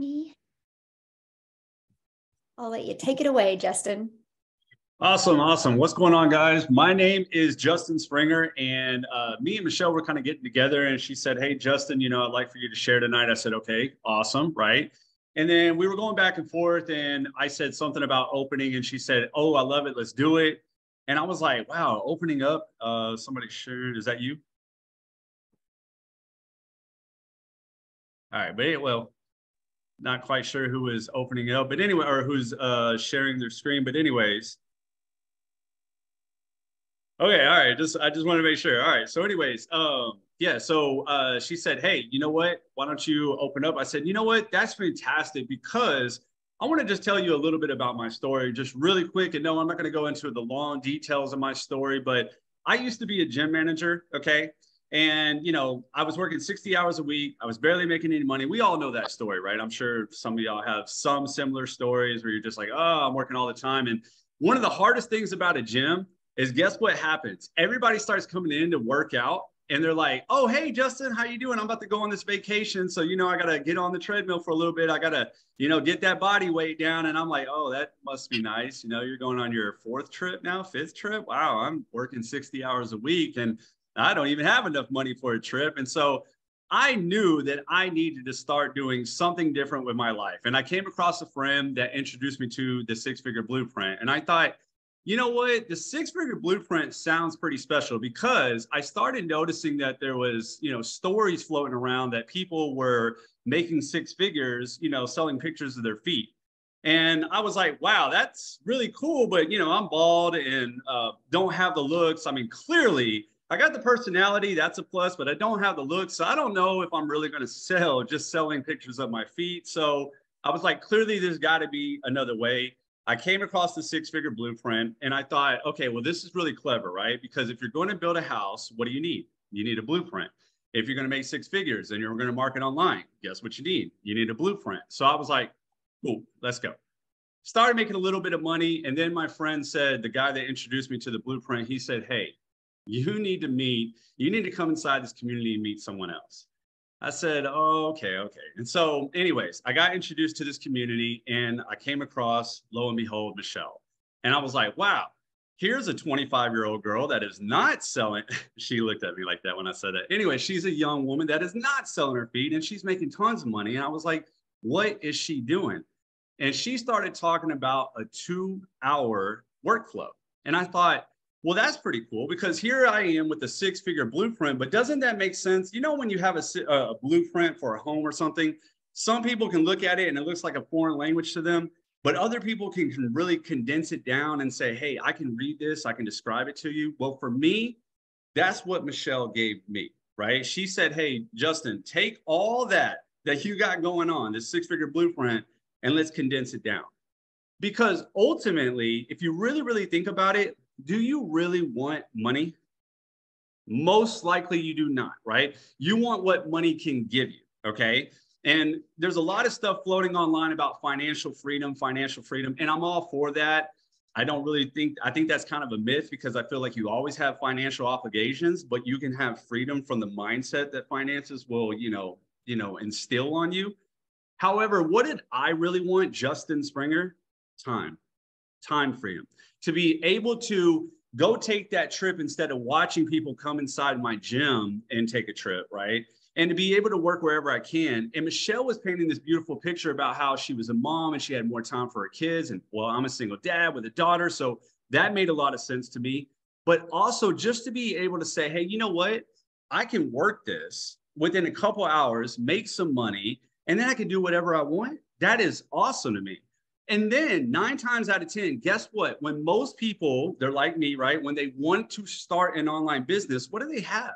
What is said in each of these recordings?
me. I'll let you take it away, Justin. Awesome. What's going on, guys? My name is Justin Springer, and me and Michelle were kind of getting together, and she said, hey, Justin, I'd like for you to share tonight. I said, okay, awesome, right? And then we were going back and forth, and I said something about opening, and she said, oh, I love it. Let's do it. And I was like, wow, opening up. Somebody shared. Is that you? All right, well, not quite sure who is opening it up, but anyway, or who's sharing their screen. But anyways. Okay, all right. I just want to make sure. All right. So, anyways, yeah. So she said, "Hey, you know what? Why don't you open up?" I said, "You know what? That's fantastic because I want to just tell you a little bit about my story, just really quick. And no, I'm not going to go into the long details of my story, but I used to be a gym manager. Okay, and I was working 60 hours a week. I was barely making any money. We all know that story, right? I'm sure some of y'all have some similar stories where you're just like, oh, I'm working all the time. And one of the hardest things about a gym is guess what happens? Everybody starts coming in to work out and they're like, oh, hey, Justin, how you doing? I'm about to go on this vacation. So, I got to get on the treadmill for a little bit. I got to, get that body weight down. And I'm like, oh, that must be nice. You're going on your fifth trip. Wow, I'm working 60 hours a week and I don't even have enough money for a trip. And so I knew that I needed to start doing something different with my life. And I came across a friend that introduced me to the Six Figure Blueprint. And I thought, you know what? The Six Figure Blueprint sounds pretty special because I started noticing that there was, stories floating around that people were making six figures, selling pictures of their feet. And I was like, wow, that's really cool. But, I'm bald and don't have the looks. I mean, clearly I got the personality. That's a plus, but I don't have the looks. So I don't know if I'm really going to sell just selling pictures of my feet. So I was like, clearly there's got to be another way. I came across the Six Figure Blueprint and I thought, okay, well, this is really clever, right? Because if you're going to build a house, what do you need? You need a blueprint. If you're going to make six figures and you're going to market online, guess what you need? You need a blueprint. So I was like, cool, let's go. Started making a little bit of money. And then my friend said, the guy that introduced me to the blueprint, he said, hey, you need to come inside this community and meet someone else. I said, oh, okay. And so anyways, I got introduced to this community and I came across, lo and behold, Michelle. And I was like, wow, here's a 25-year-old girl that is not selling. She looked at me like that when I said that. Anyway, she's a young woman that is not selling her feet and she's making tons of money. And I was like, what is she doing? And she started talking about a 2-hour workflow. And I thought, well, that's pretty cool because here I am with a six-figure blueprint, but doesn't that make sense? When you have a blueprint for a home or something, some people can look at it and it looks like a foreign language to them, but other people can really condense it down and say, hey, I can read this, I can describe it to you. Well, for me, that's what Michelle gave me, right? She said, hey, Justin, take all that you got going on, this six-figure blueprint, and let's condense it down. Because ultimately, if you really, really think about it, do you really want money? Most likely you do not, right? You want what money can give you, okay? And there's a lot of stuff floating online about financial freedom, and I'm all for that. I think that's kind of a myth because I feel like you always have financial obligations, but you can have freedom from the mindset that finances will, instill on you. However, what did I really want, Justin Springer? Time freedom, to be able to go take that trip instead of watching people come inside my gym and take a trip, right? And to be able to work wherever I can. And Michelle was painting this beautiful picture about how she was a mom and she had more time for her kids. And well, I'm a single dad with a daughter. So that made a lot of sense to me. But also just to be able to say, hey, you know what? I can work this within a couple hours, make some money, and then I can do whatever I want. That is awesome to me. And then 9 times out of 10, guess what? When most people, they're like me, right? When they want to start an online business, what do they have?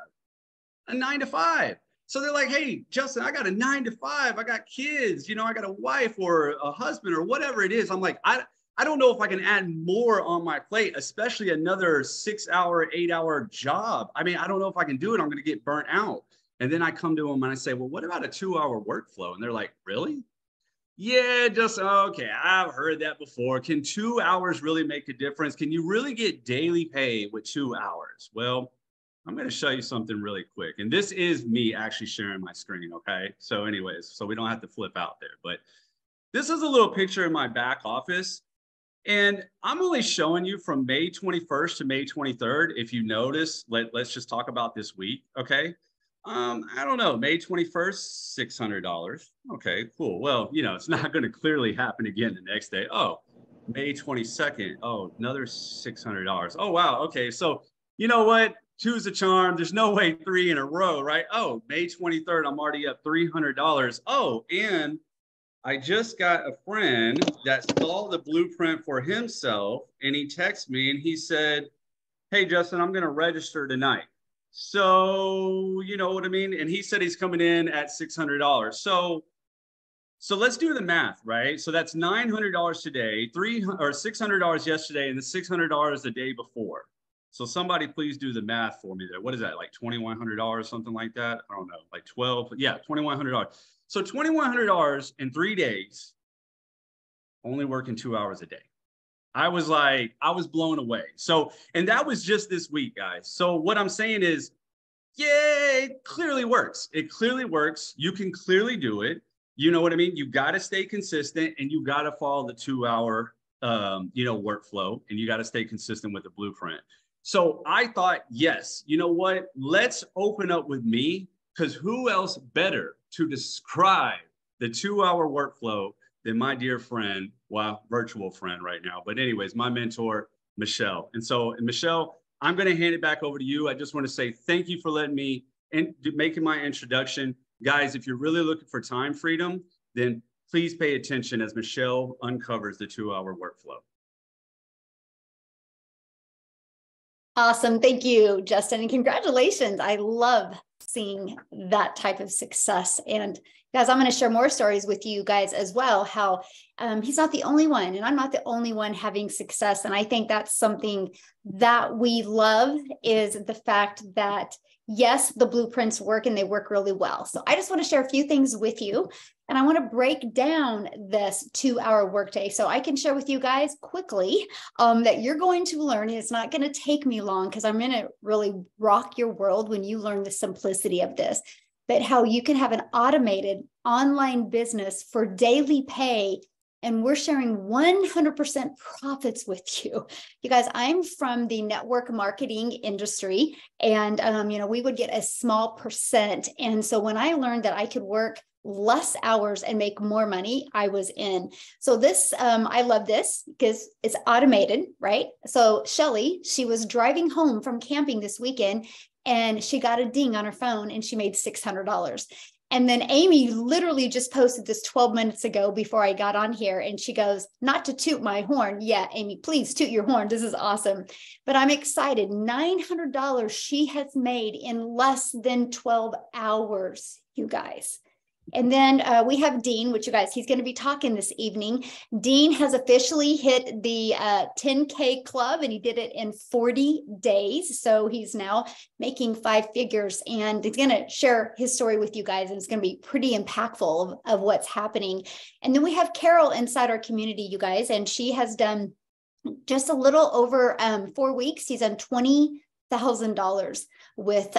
A 9-to-5. So they're like, hey, Justin, I got a 9-to-5. I got kids, I got a wife or a husband or whatever it is. I'm like, I don't know if I can add more on my plate, especially another 6-hour, 8-hour job. I mean, I don't know if I can do it. I'm going to get burnt out. And then I come to them and I say, well, what about a 2-hour workflow? And they're like, really? Yeah, just okay. I've heard that before. Can 2 hours really make a difference? Can you really get daily pay with 2 hours? Well, I'm going to show you something really quick. And this is me actually sharing my screen. Okay. So anyways, so we don't have to flip out there, but this is a little picture in my back office. And I'm only showing you from May 21st to May 23rd. If you notice, let's just talk about this week. Okay. I don't know, May 21st, $600. Okay, cool. Well, you know, it's not going to clearly happen again the next day. Oh, May 22nd. Oh, another $600. Oh, wow. Okay. So you know what? Two's a charm. There's no way three in a row, right? Oh, May 23rd, I'm already up $300. Oh, and I just got a friend that saw the blueprint for himself, and he texted me and he said, hey, Justin, I'm going to register tonight. So, you know what I mean? And he said he's coming in at $600. So let's do the math, right? So that's $900 today, $600 yesterday, and the $600 the day before. So somebody please do the math for me there. What is that, like $2,100, something like that? I don't know, like 12, yeah, $2,100. So $2,100 in 3 days, only working 2 hours a day. I was blown away. So, and that was just this week, guys. So what I'm saying is, yeah, it clearly works. It clearly works. You can clearly do it. You know what I mean? You got to stay consistent, and you got to follow the 2 hour, workflow, and you got to stay consistent with the blueprint. So I thought, yes, you know what? Let's open up with me, because who else better to describe the 2 hour workflow than my dear friend, well, virtual friend right now. But anyways, my mentor, Michelle. And so, Michelle, I'm going to hand it back over to you. I just want to say thank you for letting me making my introduction. Guys, if you're really looking for time freedom, then please pay attention as Michelle uncovers the 2 hour workflow. Awesome. Thank you, Justin. And congratulations. I love seeing that type of success. And guys, I'm going to share more stories with you guys as well, how he's not the only one, and I'm not the only one having success. And I think that's something that we love, is the fact that, yes, the blueprints work and they work really well. So I just want to share a few things with you, and I want to break down this 2 hour workday so I can share with you guys quickly that you're going to learn. It's not going to take me long, because I'm going to really rock your world when you learn the simplicity of this, but how you can have an automated online business for daily pay. And we're sharing 100% profits with you. You guys, I'm from the network marketing industry, and, we would get a small percent. And so when I learned that I could work less hours and make more money, I was in. So this, I love this because it's automated, right? So Shelly, she was driving home from camping this weekend, and she got a ding on her phone and she made $600. And then Amy literally just posted this 12 minutes ago before I got on here. And she goes, not to toot my horn. Yeah, Amy, please toot your horn. This is awesome. But I'm excited. $900 she has made in less than 12 hours, you guys. And then we have Dean, which you guys, he's going to be talking this evening. Dean has officially hit the 10K club, and he did it in 40 days. So he's now making 5 figures, and he's going to share his story with you guys. And it's going to be pretty impactful of what's happening. And then we have Carol inside our community, you guys, and she has done just a little over 4 weeks. He's done $20,000 with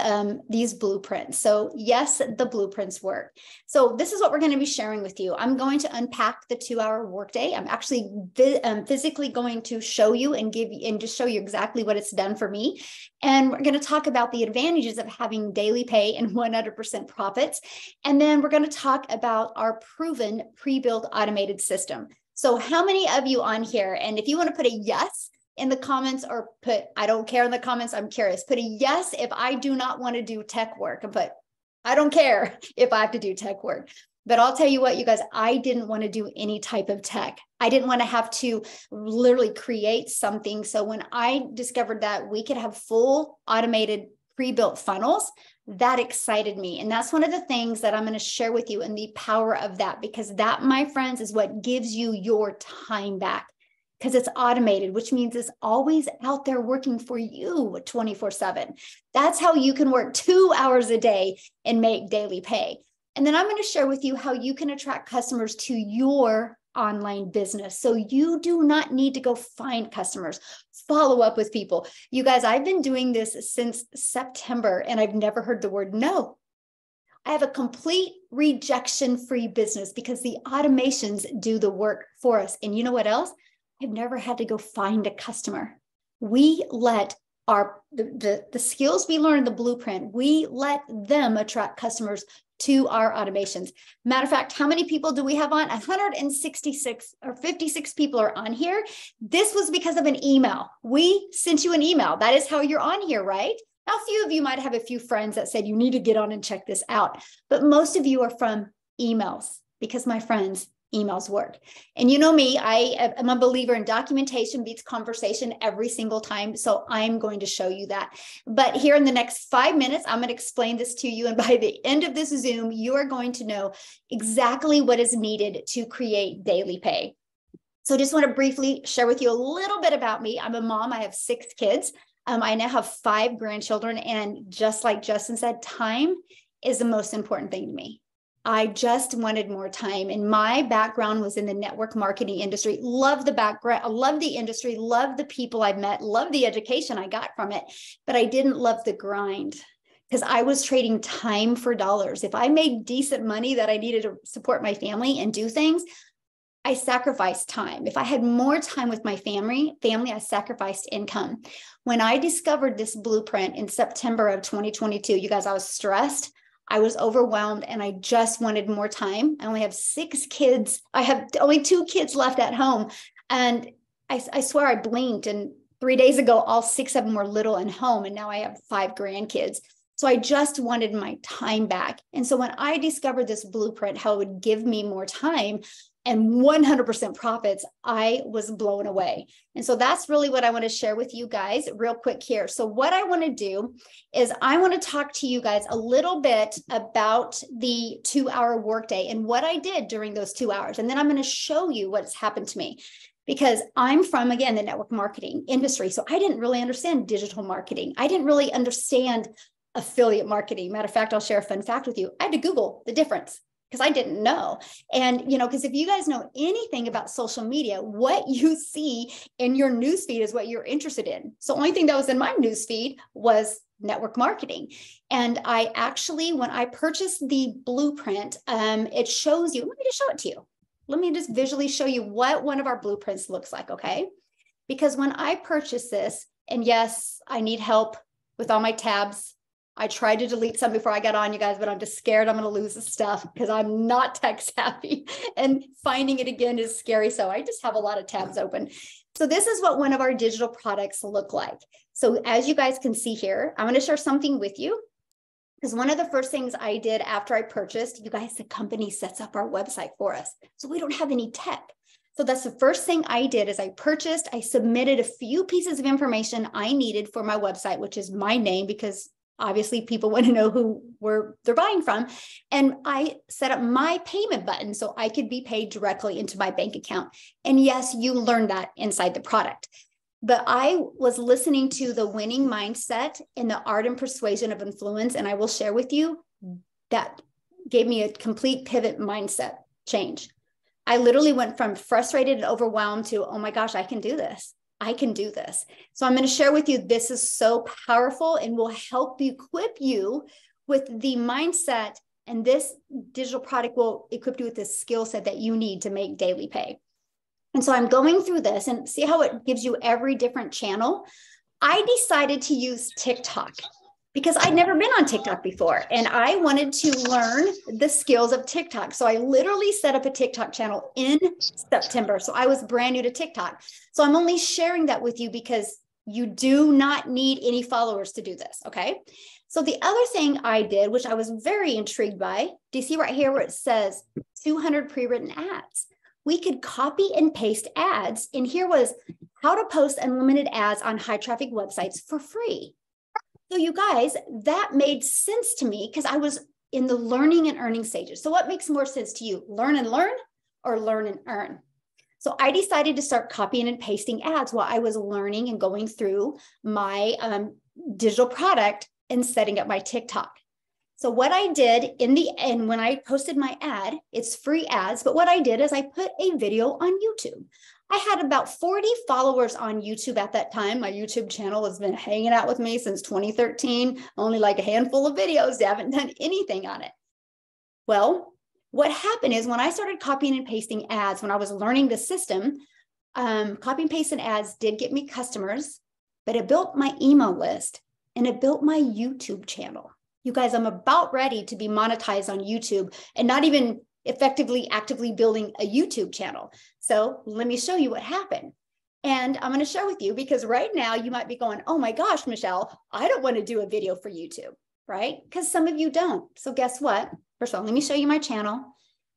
these blueprints. So yes, the blueprints work. So this is what we're going to be sharing with you. I'm going to unpack the 2 hour workday. I'm actually physically going to show you and just show you exactly what it's done for me. And we're going to talk about the advantages of having daily pay and 100% profits. And then we're going to talk about our proven pre-built automated system. So how many of you on here, and if you want to put a yes in the comments, or put, I don't care in the comments, I'm curious, put a yes if I do not want to do tech work, and put, I don't care if I have to do tech work. But I'll tell you what, you guys, I didn't want to do any type of tech. I didn't want to have to literally create something. So when I discovered that we could have full automated pre-built funnels, that excited me. And that's one of the things that I'm going to share with you, and the power of that, because that, my friends, is what gives you your time back. Because it's automated, which means it's always out there working for you 24/7. That's how you can work 2 hours a day and make daily pay. And then I'm going to share with you how you can attract customers to your online business. So you do not need to go find customers, follow up with people. You guys, I've been doing this since September and I've never heard the word no. I have a complete rejection-free business because the automations do the work for us. And you know what else? I've never had to go find a customer. We let the skills we learn in the blueprint, we let them attract customers to our automations. Matter of fact, how many people do we have on? 166 or 56 people are on here. This was because of an email. We sent you an email. That is how you're on here, right? Now, a few of you might have a few friends that said you need to get on and check this out, but most of you are from emails because my friends, emails work. And you know me, I am a believer in documentation beats conversation every single time. So I'm going to show you that. But here in the next 5 minutes, I'm going to explain this to you. And by the end of this Zoom, you are going to know exactly what is needed to create daily pay. So I just want to briefly share with you a little bit about me. I'm a mom. I have 6 kids. I now have 5 grandchildren. And just like Justin said, time is the most important thing to me. I just wanted more time. And my background was in the network marketing industry. Love the background, I love the industry, love the people I've met, love the education I got from it. But I didn't love the grind because I was trading time for dollars. If I made decent money that I needed to support my family and do things, I sacrificed time. If I had more time with my family, I sacrificed income. When I discovered this blueprint in September of 2022, you guys, I was stressed. I was overwhelmed and I just wanted more time. I only have 6 kids. I have only 2 kids left at home. And I swear I blinked. And 3 days ago, all 6 of them were little and home. And now I have 5 grandkids. So I just wanted my time back. And so when I discovered this blueprint, how it would give me more time and 100% profits, I was blown away. And so that's really what I want to share with you guys real quick here. So what I want to do is I want to talk to you guys a little bit about the 2-hour workday and what I did during those 2 hours. And then I'm going to show you what's happened to me because I'm from, again, the network marketing industry. So I didn't really understand digital marketing. I didn't really understand affiliate marketing. Matter of fact, I'll share a fun fact with you. I had to Google the difference because I didn't know. And, you know, because if you guys know anything about social media, what you see in your newsfeed is what you're interested in. So the only thing that was in my newsfeed was network marketing. And I actually, when I purchased the blueprint, it shows you, let me just show it to you. Let me just visually show you what one of our blueprints looks like, okay? Because when I purchased this, and yes, I need help with all my tabs. I tried to delete some before I got on, you guys, but I'm just scared I'm going to lose the stuff because I'm not tech savvy and finding it again is scary. So I just have a lot of tabs open. So this is what one of our digital products look like. So as you guys can see here, I'm going to share something with you because one of the first things I did after I purchased, you guys, the company sets up our website for us. So we don't have any tech. So that's the first thing I did is I submitted a few pieces of information I needed for my website, which is my name because obviously, people want to know who they're buying from. And I set up my payment button so I could be paid directly into my bank account. And yes, you learn that inside the product. But I was listening to The Winning Mindset and The Art and Persuasion of Influence. And I will share with you that gave me a complete pivot mindset change. I literally went from frustrated and overwhelmed to, oh my gosh, I can do this. I can do this. So I'm going to share with you, this is so powerful and will help equip you with the mindset. And this digital product will equip you with the skill set that you need to make daily pay. And so I'm going through this and see how it gives you every different channel. I decided to use TikTok because I'd never been on TikTok before and I wanted to learn the skills of TikTok. So I literally set up a TikTok channel in September. So I was brand new to TikTok. So I'm only sharing that with you because you do not need any followers to do this, okay? So the other thing I did, which I was very intrigued by, do you see right here where it says 200 pre-written ads? We could copy and paste ads. And here was how to post unlimited ads on high traffic websites for free. So you guys, that made sense to me because I was in the learning and earning stages. So what makes more sense to you? Learn and learn or learn and earn? So I decided to start copying and pasting ads while I was learning and going through my digital product and setting up my TikTok. So what I did in the end, when I posted my ad, it's free ads, but what I did is I put a video on YouTube. I had about 40 followers on YouTube at that time. My YouTube channel has been hanging out with me since 2013, only like a handful of videos. They haven't done anything on it. Well, what happened is when I started copying and pasting ads, when I was learning the system, copy and pasting ads did get me customers, but it built my email list and it built my YouTube channel. You guys, I'm about ready to be monetized on YouTube and not even effectively, actively building a YouTube channel. So let me show you what happened. And I'm going to share with you because right now you might be going, oh my gosh, Michelle, I don't want to do a video for YouTube, right? Because some of you don't. So guess what? First of all, let me show you my channel.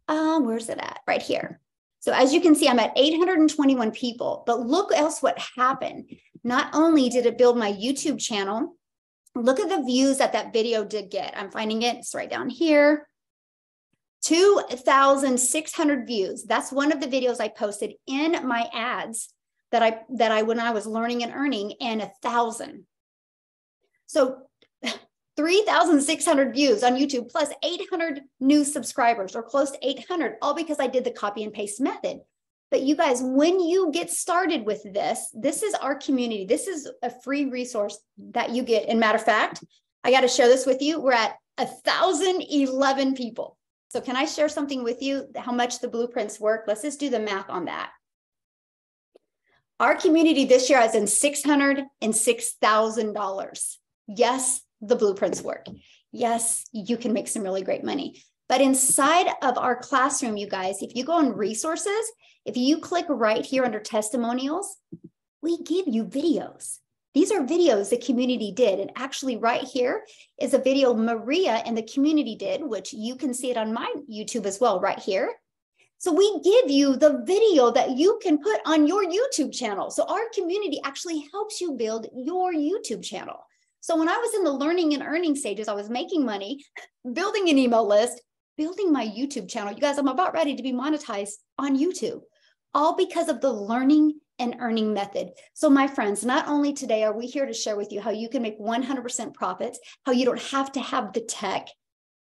Where's it at? Right here. So as you can see, I'm at 821 people, but look else what happened. Not only did it build my YouTube channel, look at the views that video did get. I'm finding it. It's right down here. 2,600 views. That's one of the videos I posted in my ads that I when I was learning and earning, and 1,000. So 3,600 views on YouTube plus 800 new subscribers, or close to 800, all because I did the copy and paste method. But you guys, when you get started with this is our community. This is a free resource that you get. And matter of fact, I got to share this with you. We're at 1,011 people. So can I share something with you, how much the blueprints work? Let's just do the math on that. Our community this year has in $606,000. Yes, the blueprints work. Yes, you can make some really great money. But inside of our classroom, you guys, if you go on resources, if you click right here under testimonials, we give you videos. These are videos the community did. And actually right here is a video Maria and the community did, which you can see it on my YouTube as well, right here. So we give you the video that you can put on your YouTube channel. So our community actually helps you build your YouTube channel. So when I was in the learning and earning stages, I was making money, building an email list, building my YouTube channel. You guys, I'm about ready to be monetized on YouTube, all because of the learning and earning method. So my friends, not only today are we here to share with you how you can make 100% profits, how you don't have to have the tech,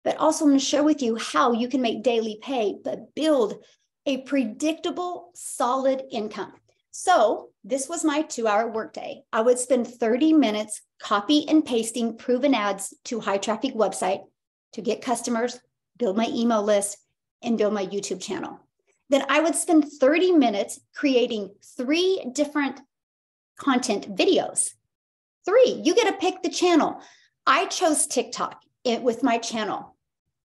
but also I'm going to share with you how you can make daily pay, but build a predictable, solid income. So this was my 2-hour workday. I would spend 30 minutes copy and pasting proven ads to high traffic website to get customers, build my email list, and build my YouTube channel. Then I would spend 30 minutes creating 3 different content videos. 3, you get to pick the channel. I chose TikTok with my channel,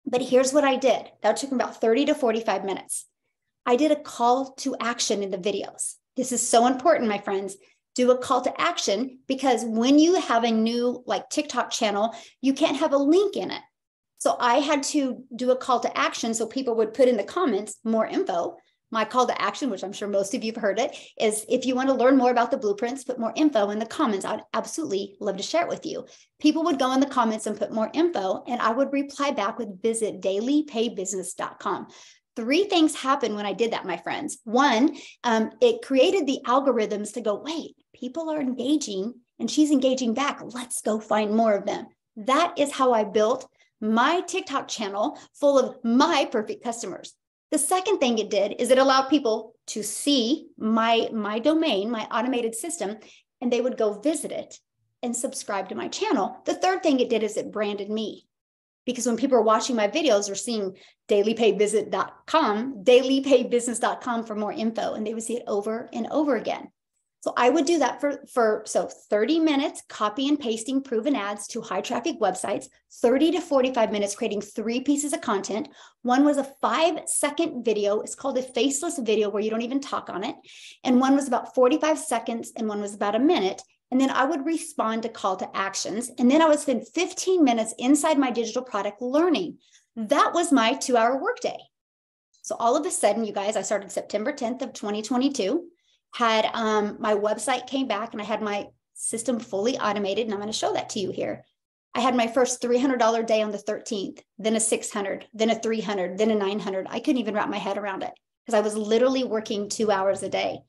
but here's what I did. That took about 30 to 45 minutes. I did a call to action in the videos. This is so important, my friends. Do a call to action, because when you have a new TikTok channel, you can't have a link in it. So I had to do a call to action so people would put in the comments more info. My call to action, which I'm sure most of you have heard it, is if you want to learn more about the blueprints, put more info in the comments. I'd absolutely love to share it with you. People would go in the comments and put more info, and I would reply back with visit dailypaybusiness.com. 3 things happened when I did that, my friends. 1, it created the algorithms to go, wait, people are engaging and she's engaging back. Let's go find more of them. That is how I built my TikTok channel full of my perfect customers. The second thing it did is it allowed people to see my domain, my automated system, and they would go visit it and subscribe to my channel. The third thing it did is it branded me. Because when people are watching my videos, they're seeing dailypaybusiness.com for more info, and they would see it over and over again. So I would do that for 30 minutes, copy and pasting proven ads to high traffic websites, 30 to 45 minutes creating 3 pieces of content. One was a 5-second video. It's called a faceless video where you don't even talk on it. And one was about 45 seconds and one was about a minute. And then I would respond to call to actions. And then I would spend 15 minutes inside my digital product learning. That was my 2-hour workday. So all of a sudden, you guys, I started September 10th of 2022. Had my website came back and I had my system fully automated, and I'm going to show that to you here. I had my first $300 day on the 13th, then a $600, then a $300, then a $900. I couldn't even wrap my head around it because I was literally working 2 hours a day.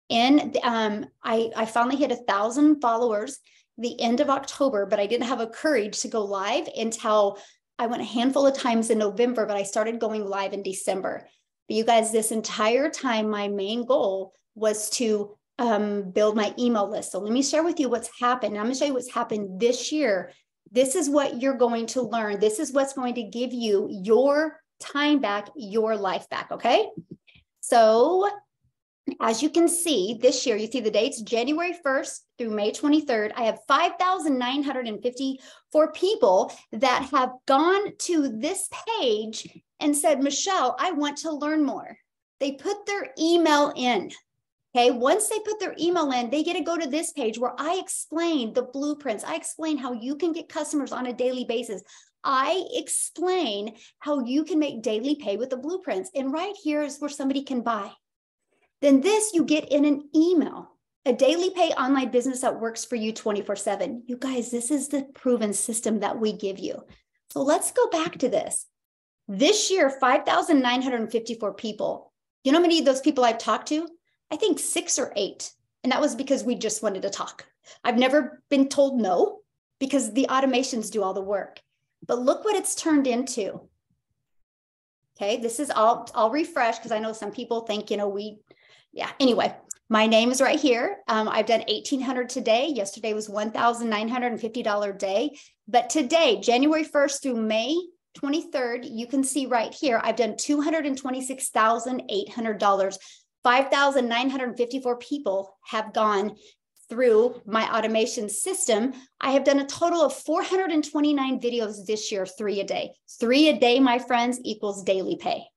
And I finally hit 1,000 followers the end of October, but I didn't have a courage to go live until I went a handful of times in November, but I started going live in December. But you guys, this entire time, my main goal was to build my email list. So let me share with you what's happened. I'm going to show you what's happened this year. This is what you're going to learn. This is what's going to give you your time back, your life back. Okay. So as you can see, this year, you see the dates, January 1st through May 23rd, I have 5,954 people that have gone to this page and said, Michelle, I want to learn more. They put their email in. Okay, once they put their email in, they get to go to this page where I explain the blueprints. I explain how you can get customers on a daily basis. I explain how you can make daily pay with the blueprints. And right here is where somebody can buy. Then this you get in an email, a daily pay online business that works for you 24/7. You guys, this is the proven system that we give you. So let's go back to this. This year, 5,954 people. You know how many of those people I've talked to? I think 6 or 8. And that was because we just wanted to talk. I've never been told no because the automations do all the work. But look what it's turned into. Okay, this is I'll refresh because I know some people think, anyway, my name is right here. I've done 1,800 today. Yesterday was $1,950 day. But today, January 1st through May 23rd, you can see right here, I've done $226,800. 5,954 people have gone through my automation system. I have done a total of 429 videos this year, 3 a day. 3 a day, my friends, equals daily pay.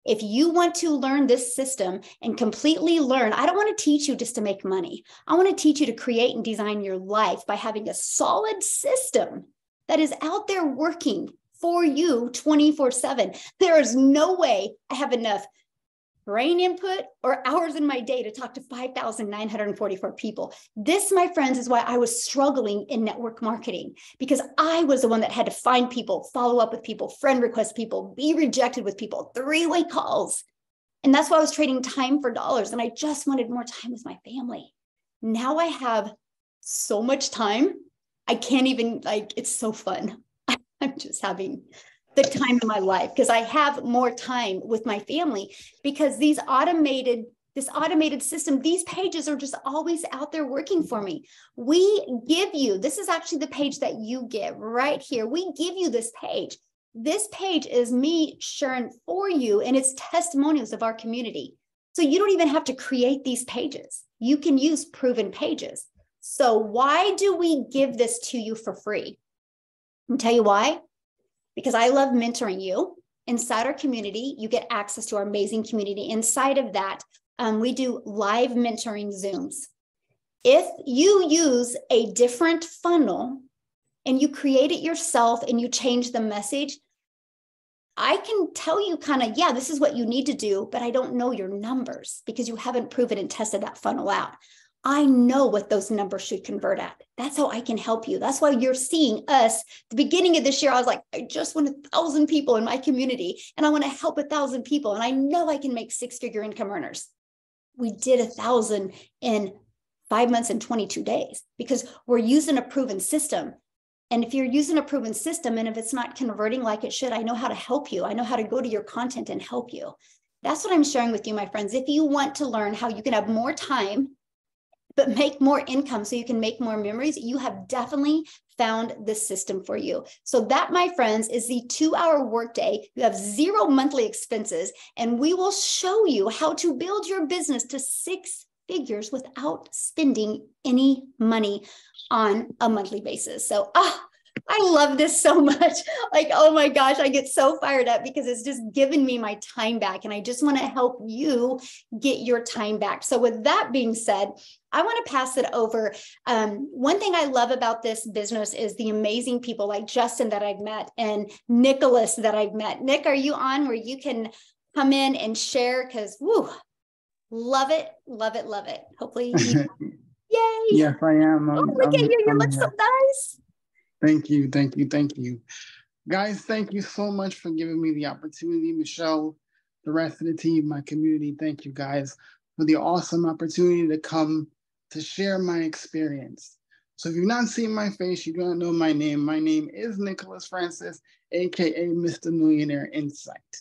If you want to learn this system and completely learn, I don't want to teach you just to make money. I want to teach you to create and design your life by having a solid system that is out there working for you 24/7. There is no way I have enough brain input or hours in my day to talk to 5,944 people. This, my friends, is why I was struggling in network marketing, because I was the one that had to find people, follow up with people, friend request people, be rejected with people, 3-way calls. And that's why I was trading time for dollars. And I just wanted more time with my family. Now I have so much time. I can't even, it's so fun. I'm just having the time in my life because I have more time with my family, because this automated system, these pages are just always out there working for me. We give you, this is actually the page that you get right here. We give you this page. This page is me sharing for you, and it's testimonials of our community. So you don't even have to create these pages. You can use proven pages. So why do we give this to you for free? I'll tell you why. Because I love mentoring you. Inside our community, you get access to our amazing community. Inside of that, we do live mentoring Zooms. If you use a different funnel and you create it yourself and you change the message, I can tell you this is what you need to do, but I don't know your numbers because you haven't proven and tested that funnel out. I know what those numbers should convert at. That's how I can help you. That's why you're seeing us. The beginning of this year, I was like, I just want 1,000 people in my community and I want to help 1,000 people. And I know I can make 6-figure income earners. We did 1,000 in 5 months and 22 days because we're using a proven system. And if you're using a proven system and if it's not converting like it should, I know how to help you. I know how to go to your content and help you. That's what I'm sharing with you, my friends. If you want to learn how you can have more time but make more income so you can make more memories, you have definitely found this system for you. So that, my friends, is the 2-hour workday. You have 0 monthly expenses, and we will show you how to build your business to 6 figures without spending any money on a monthly basis. So, I love this so much. Oh my gosh, I get so fired up because it's just given me my time back. And I just want to help you get your time back. So with that being said, I want to pass it over. One thing I love about this business is the amazing people like Justin that I've met and Nicholas that I've met. Nick, are you on where you can come in and share? Because, love it, love it, love it. Hopefully, yay. Yes, I am. Look at you. You look so nice. Thank you. Thank you. Thank you. Guys, thank you so much for giving me the opportunity, Michelle, the rest of the team, my community. Thank you guys for the awesome opportunity to come to share my experience. So if you've not seen my face, you don't know my name. My name is Nicholas Francis, AKA Mr. Millionaire Insight.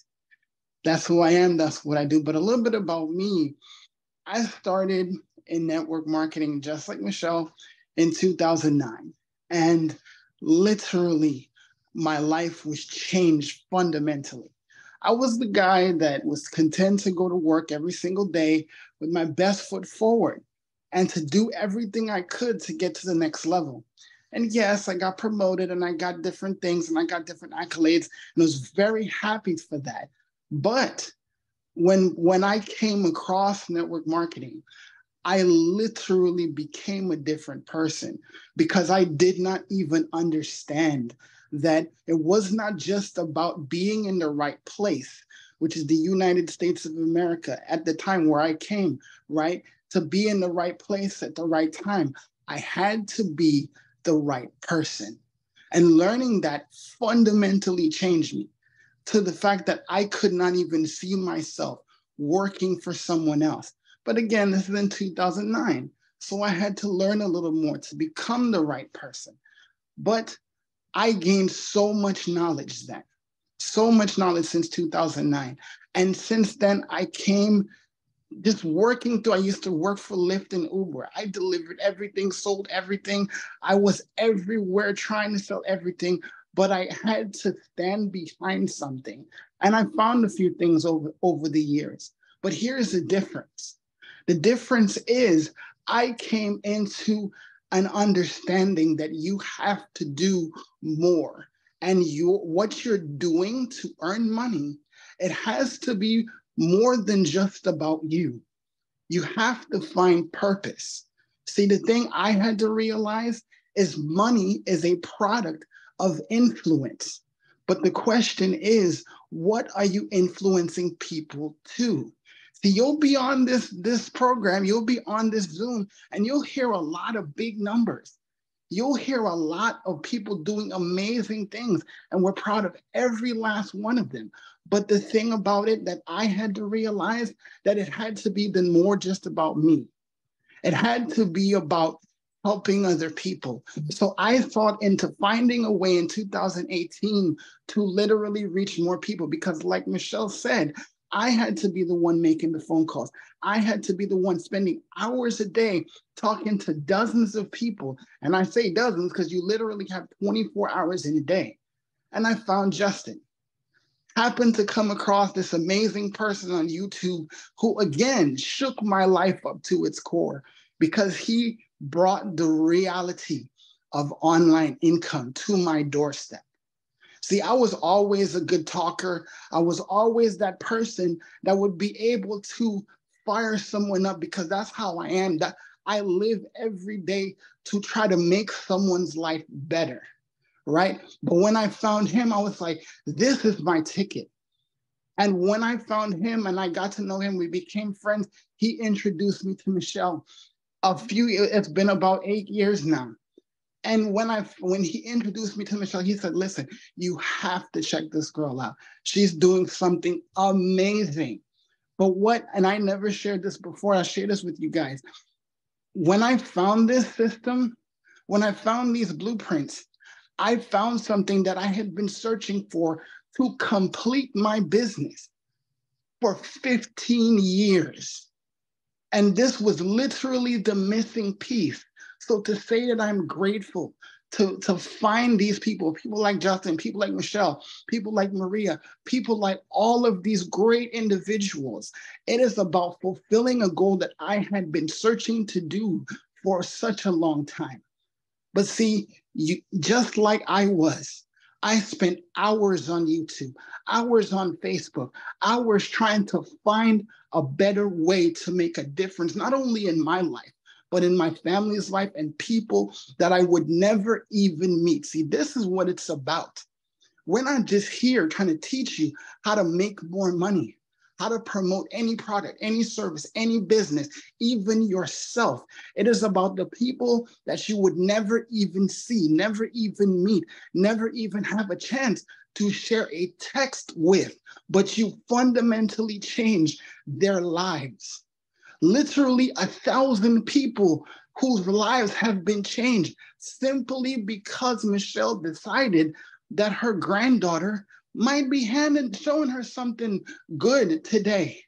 That's who I am. That's what I do. But a little bit about me. I started in network marketing, just like Michelle, in 2009. And literally, my life was changed fundamentally. I was the guy that was content to go to work every single day with my best foot forward and to do everything I could to get to the next level. And yes, I got promoted and I got different things and I got different accolades, and I was very happy for that. But when I came across network marketing, I literally became a different person because I did not even understand that it was not just about being in the right place, which is the United States of America at the time where I came, right? To be in the right place at the right time, I had to be the right person. And learning that fundamentally changed me to the fact that I could not even see myself working for someone else. But again, this is in 2009. So I had to learn a little more to become the right person. But I gained so much knowledge then, so much knowledge since 2009. And since then, I came just working through. I used to work for Lyft and Uber. I delivered everything, sold everything. I was everywhere trying to sell everything, but I had to stand behind something. And I found a few things over the years. But here's the difference. The difference is I came into an understanding that you have to do more. And what you're doing to earn money, it has to be more than just about you. You have to find purpose. See, the thing I had to realize is money is a product of influence. But the question is, what are you influencing people to? See, you'll be on this program, you'll be on this Zoom, and you'll hear a lot of big numbers. You'll hear a lot of people doing amazing things, and we're proud of every last one of them. But the thing about it that I had to realize that it had to be then more just about me. It had to be about helping other people. So I thought into finding a way in 2018 to literally reach more people because like Michelle said, I had to be the one making the phone calls. I had to be the one spending hours a day talking to dozens of people. And I say dozens because you literally have 24 hours in a day. And I found Justin. Happened to come across this amazing person on YouTube who, again, shook my life up to its core because he brought the reality of online income to my doorstep. See, I was always a good talker. I was always that person that would be able to fire someone up because that's how I am. That I live every day to try to make someone's life better, right? But when I found him, I was like, this is my ticket. And when I found him and I got to know him, we became friends. He introduced me to Michelle. It's been about 8 years now. And when he introduced me to Michelle, he said, listen, you have to check this girl out. She's doing something amazing. But and I never shared this before, I'll share this with you guys. When I found this system, when I found these blueprints, I found something that I had been searching for to complete my business for 15 years. And this was literally the missing piece. So to say that I'm grateful to find these people like Justin, people like Michelle, people like Maria, people like all of these great individuals, it is about fulfilling a goal that I had been searching to do for such a long time. But see, just like I spent hours on YouTube, hours on Facebook, hours trying to find a better way to make a difference, not only in my life, but in my family's life and people that I would never even meet. See, this is what it's about. We're not just here trying to teach you how to make more money, how to promote any product, any service, any business, even yourself. It is about the people that you would never even see, never even meet, never even have a chance to share a text with, but you fundamentally change their lives. Literally 1,000 people whose lives have been changed simply because Michelle decided that her granddaughter might be showing her something good today,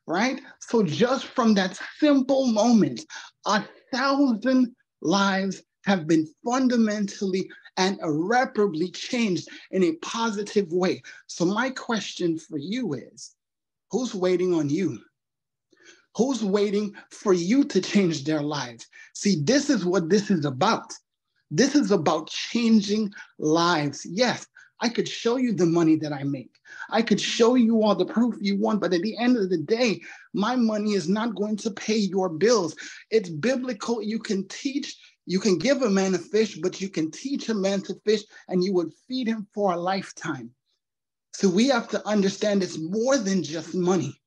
right? So just from that simple moment, 1,000 lives have been fundamentally and irreparably changed in a positive way. So my question for you is, who's waiting on you? Who's waiting for you to change their lives? See, this is what this is about. This is about changing lives. Yes, I could show you the money that I make. I could show you all the proof you want, but at the end of the day, my money is not going to pay your bills. It's biblical. You can teach, you can give a man a fish, but you can teach a man to fish and you would feed him for a lifetime. So we have to understand it's more than just money,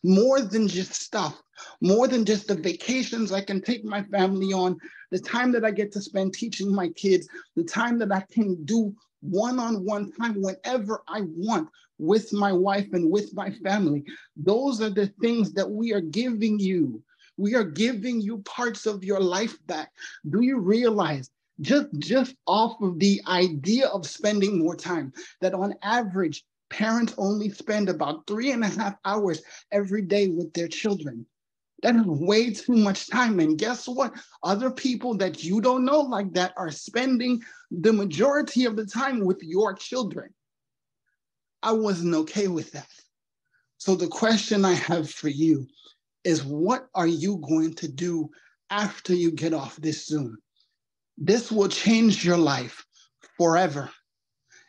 more than just stuff, more than just the vacations I can take my family on, the time that I get to spend teaching my kids, the time that I can do one-on-one time whenever I want with my wife and with my family. Those are the things that we are giving you. We are giving you parts of your life back. Do you realize, just off of the idea of spending more time, that on average, parents only spend about 3.5 hours every day with their children? That is way too much time. And guess what? Other people that you don't know like that are spending the majority of the time with your children. I wasn't okay with that. So the question I have for you is, what are you going to do after you get off this Zoom? This will change your life forever.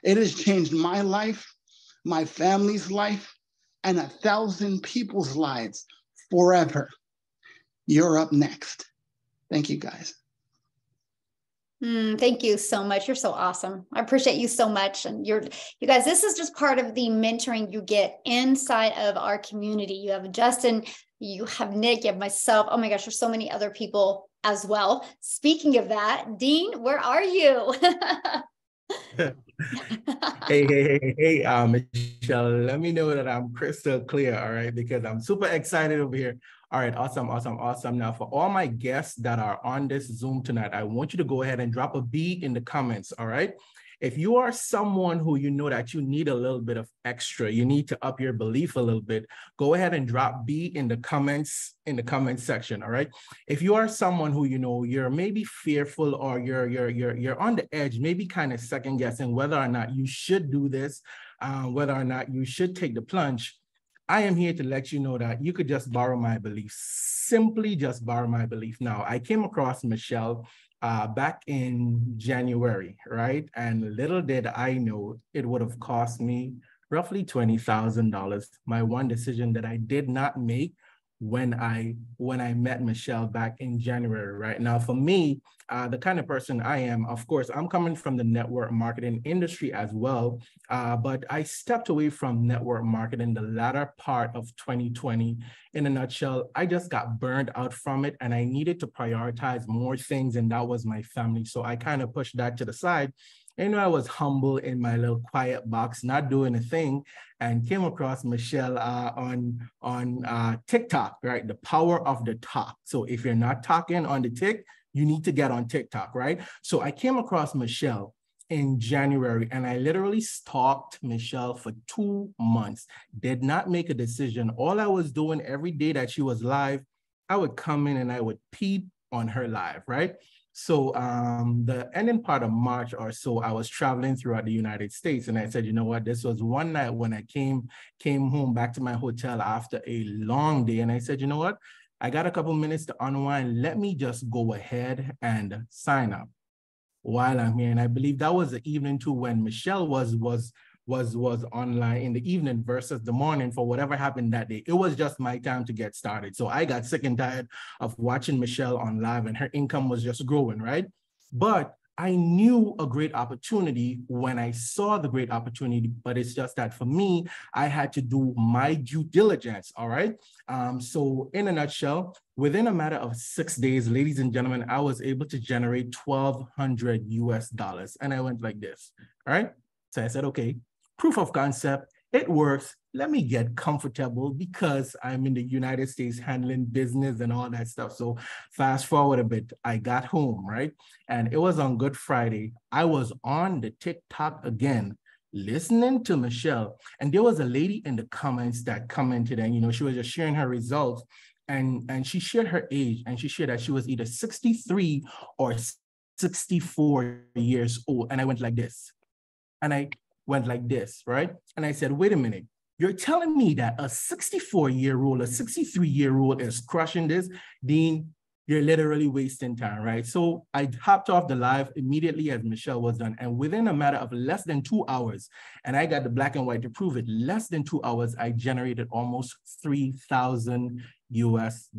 It has changed my life, my family's life, and 1,000 people's lives forever. You're up next. Thank you, guys. Thank you so much. You're so awesome. I appreciate you so much. And you guys, this is just part of the mentoring you get inside of our community. You have Justin, you have Nick, you have myself. Oh my gosh, there's so many other people as well. Speaking of that, Dean, where are you? Hey, Michelle, let me know that I'm crystal clear, all right? Because I'm super excited over here. All right, awesome. Now, for all my guests that are on this Zoom tonight, I want you to go ahead and drop a B in the comments, all right? If you are someone who you know that you need a little bit of extra, you need to up your belief a little bit, go ahead and drop B in the comments section, all right? If you are someone who you know you're maybe fearful or you're on the edge, maybe kind of second guessing whether or not you should do this, whether or not you should take the plunge, I am here to let you know that you could just borrow my belief, simply just borrow my belief. Now, I came across Michelle back in January, right? And little did I know it would have cost me roughly $20,000. My one decision that I did not make when I met Michelle back in January, right? Now, for me, the kind of person I am, of course, I'm coming from the network marketing industry as well, but I stepped away from network marketing the latter part of 2020. In a nutshell, I just got burned out from it and I needed to prioritize more things, and that was my family. So I kind of pushed that to the side. And I was humble in my little quiet box, not doing a thing, and came across Michelle on TikTok, right? The power of the talk. So if you're not talking on the tick, you need to get on TikTok, right? So I came across Michelle in January and I literally stalked Michelle for 2 months, did not make a decision. All I was doing every day that she was live, I would come in and I would peep on her live, right? So the ending part of March or so, I was traveling throughout the United States, and I said, you know what, this was one night when I came home back to my hotel after a long day, and I said, you know what, I got a couple minutes to unwind. Let me just go ahead and sign up while I'm here. And I believe that was the evening too when Michelle was online in the evening versus the morning for whatever happened that day. It was just my time to get started. So I got sick and tired of watching Michelle on live and her income was just growing, right? But I knew a great opportunity when I saw the great opportunity, but it's just that for me, I had to do my due diligence, all right? So in a nutshell, within a matter of 6 days, ladies and gentlemen, I was able to generate $1,200 US. And I went like this, all right? So I said, okay, proof of concept, it works, let me get comfortable because I'm in the United States handling business and all that stuff. So fast forward a bit, I got home, right? And it was on Good Friday. I was on the TikTok again, listening to Michelle. And there was a lady in the comments that commented, and, you know, she was just sharing her results. And she shared her age, and she shared that she was either 63 or 64 years old. And I went like this. And I went like this, right? And I said, wait a minute. You're telling me that a 64-year-old, a 63-year-old is crushing this? Dean, you're literally wasting time, right? So I hopped off the live immediately as Michelle was done. And within a matter of less than 2 hours, and I got the black and white to prove it, less than 2 hours, I generated almost $3,000 US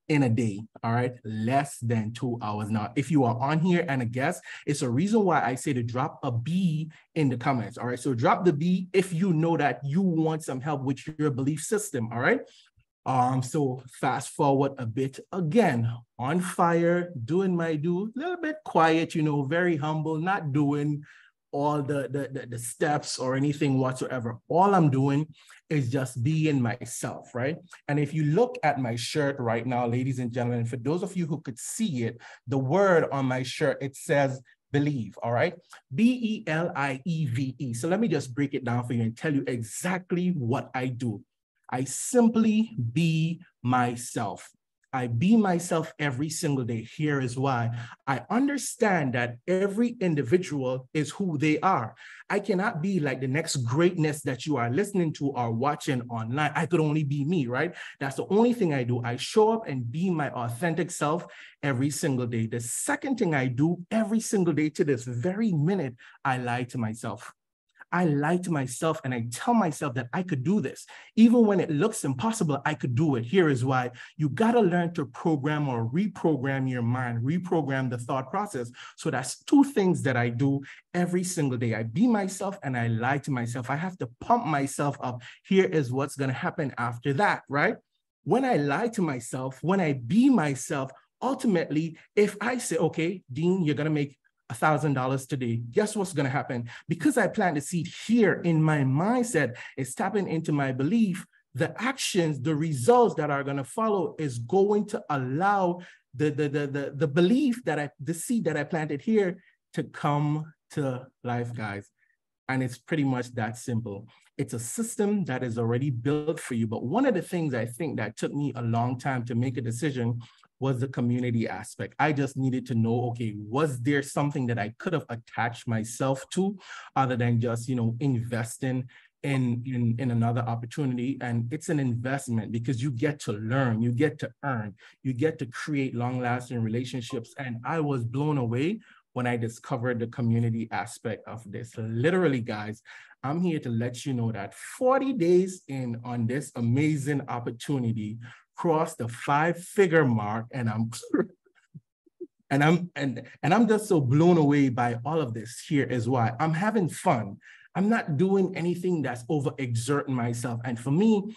in a day, all right? Less than 2 hours. Now, if you are on here and a guest, it's a reason why I say to drop a B in the comments, all right? So drop the B if you know that you want some help with your belief system, all right? So fast forward a bit, again, on fire, doing my do, a little bit quiet, you know, very humble, not doing all the steps or anything whatsoever. All I'm doing is just being myself, right? And if you look at my shirt right now, ladies and gentlemen, for those of you who could see it, the word on my shirt, it says believe, all right? B-E-L-I-E-V-E. So let me just break it down for you and tell you exactly what I do. I simply be myself. I be myself every single day. Here is why. I understand that every individual is who they are. I cannot be like the next greatness that you are listening to or watching online. I could only be me, right? That's the only thing I do. I show up and be my authentic self every single day. The second thing I do every single day to this very minute, I lie to myself. I lie to myself and I tell myself that I could do this. Even when it looks impossible, I could do it. Here is why. You got to learn to program or reprogram your mind, reprogram the thought process. So that's two things that I do every single day. I be myself and I lie to myself. I have to pump myself up. Here is what's going to happen after that, right? When I lie to myself, when I be myself, ultimately, if I say, okay, Dean, you're going to make $1,000 today, guess what's going to happen? Because I plant the seed here in my mindset, it's tapping into my belief, the actions, the results that are going to follow is going to allow the belief that the seed that I planted here to come to life, guys. And it's pretty much that simple. It's a system that is already built for you. But one of the things I think that took me a long time to make a decision was the community aspect. I just needed to know, okay, was there something that I could have attached myself to other than just, you know, investing in another opportunity? And it's an investment because you get to learn, you get to earn, you get to create long-lasting relationships. And I was blown away when I discovered the community aspect of this. Literally, guys, I'm here to let you know that 40 days in on this amazing opportunity, crossed the 5-figure mark, and I'm just so blown away by all of this. Here is why. I'm having fun. I'm not doing anything that's overexerting myself. And for me,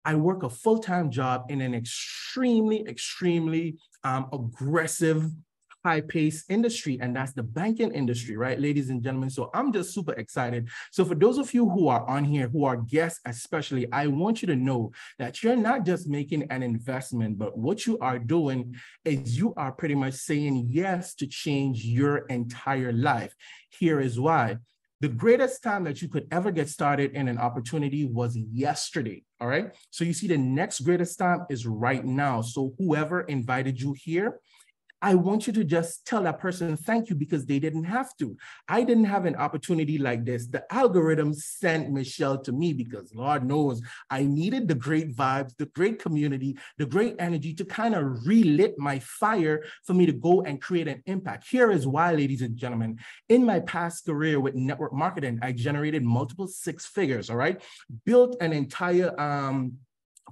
I work a full-time job in an extremely aggressive, high-paced industry, and that's the banking industry, right, ladies and gentlemen? So I'm just super excited. So for those of you who are on here, who are guests especially, I want you to know that you're not just making an investment, but what you are doing is you are pretty much saying yes to change your entire life. Here is why. The greatest time that you could ever get started in an opportunity was yesterday, all right? So you see, the next greatest time is right now. So whoever invited you here, I want you to just tell that person thank you because they didn't have to. I didn't have an opportunity like this. The algorithm sent Michelle to me because Lord knows I needed the great vibes, the great community, the great energy to kind of relit my fire for me to go and create an impact. Here is why, ladies and gentlemen. In my past career with network marketing, I generated multiple 6 figures, all right? Built an entire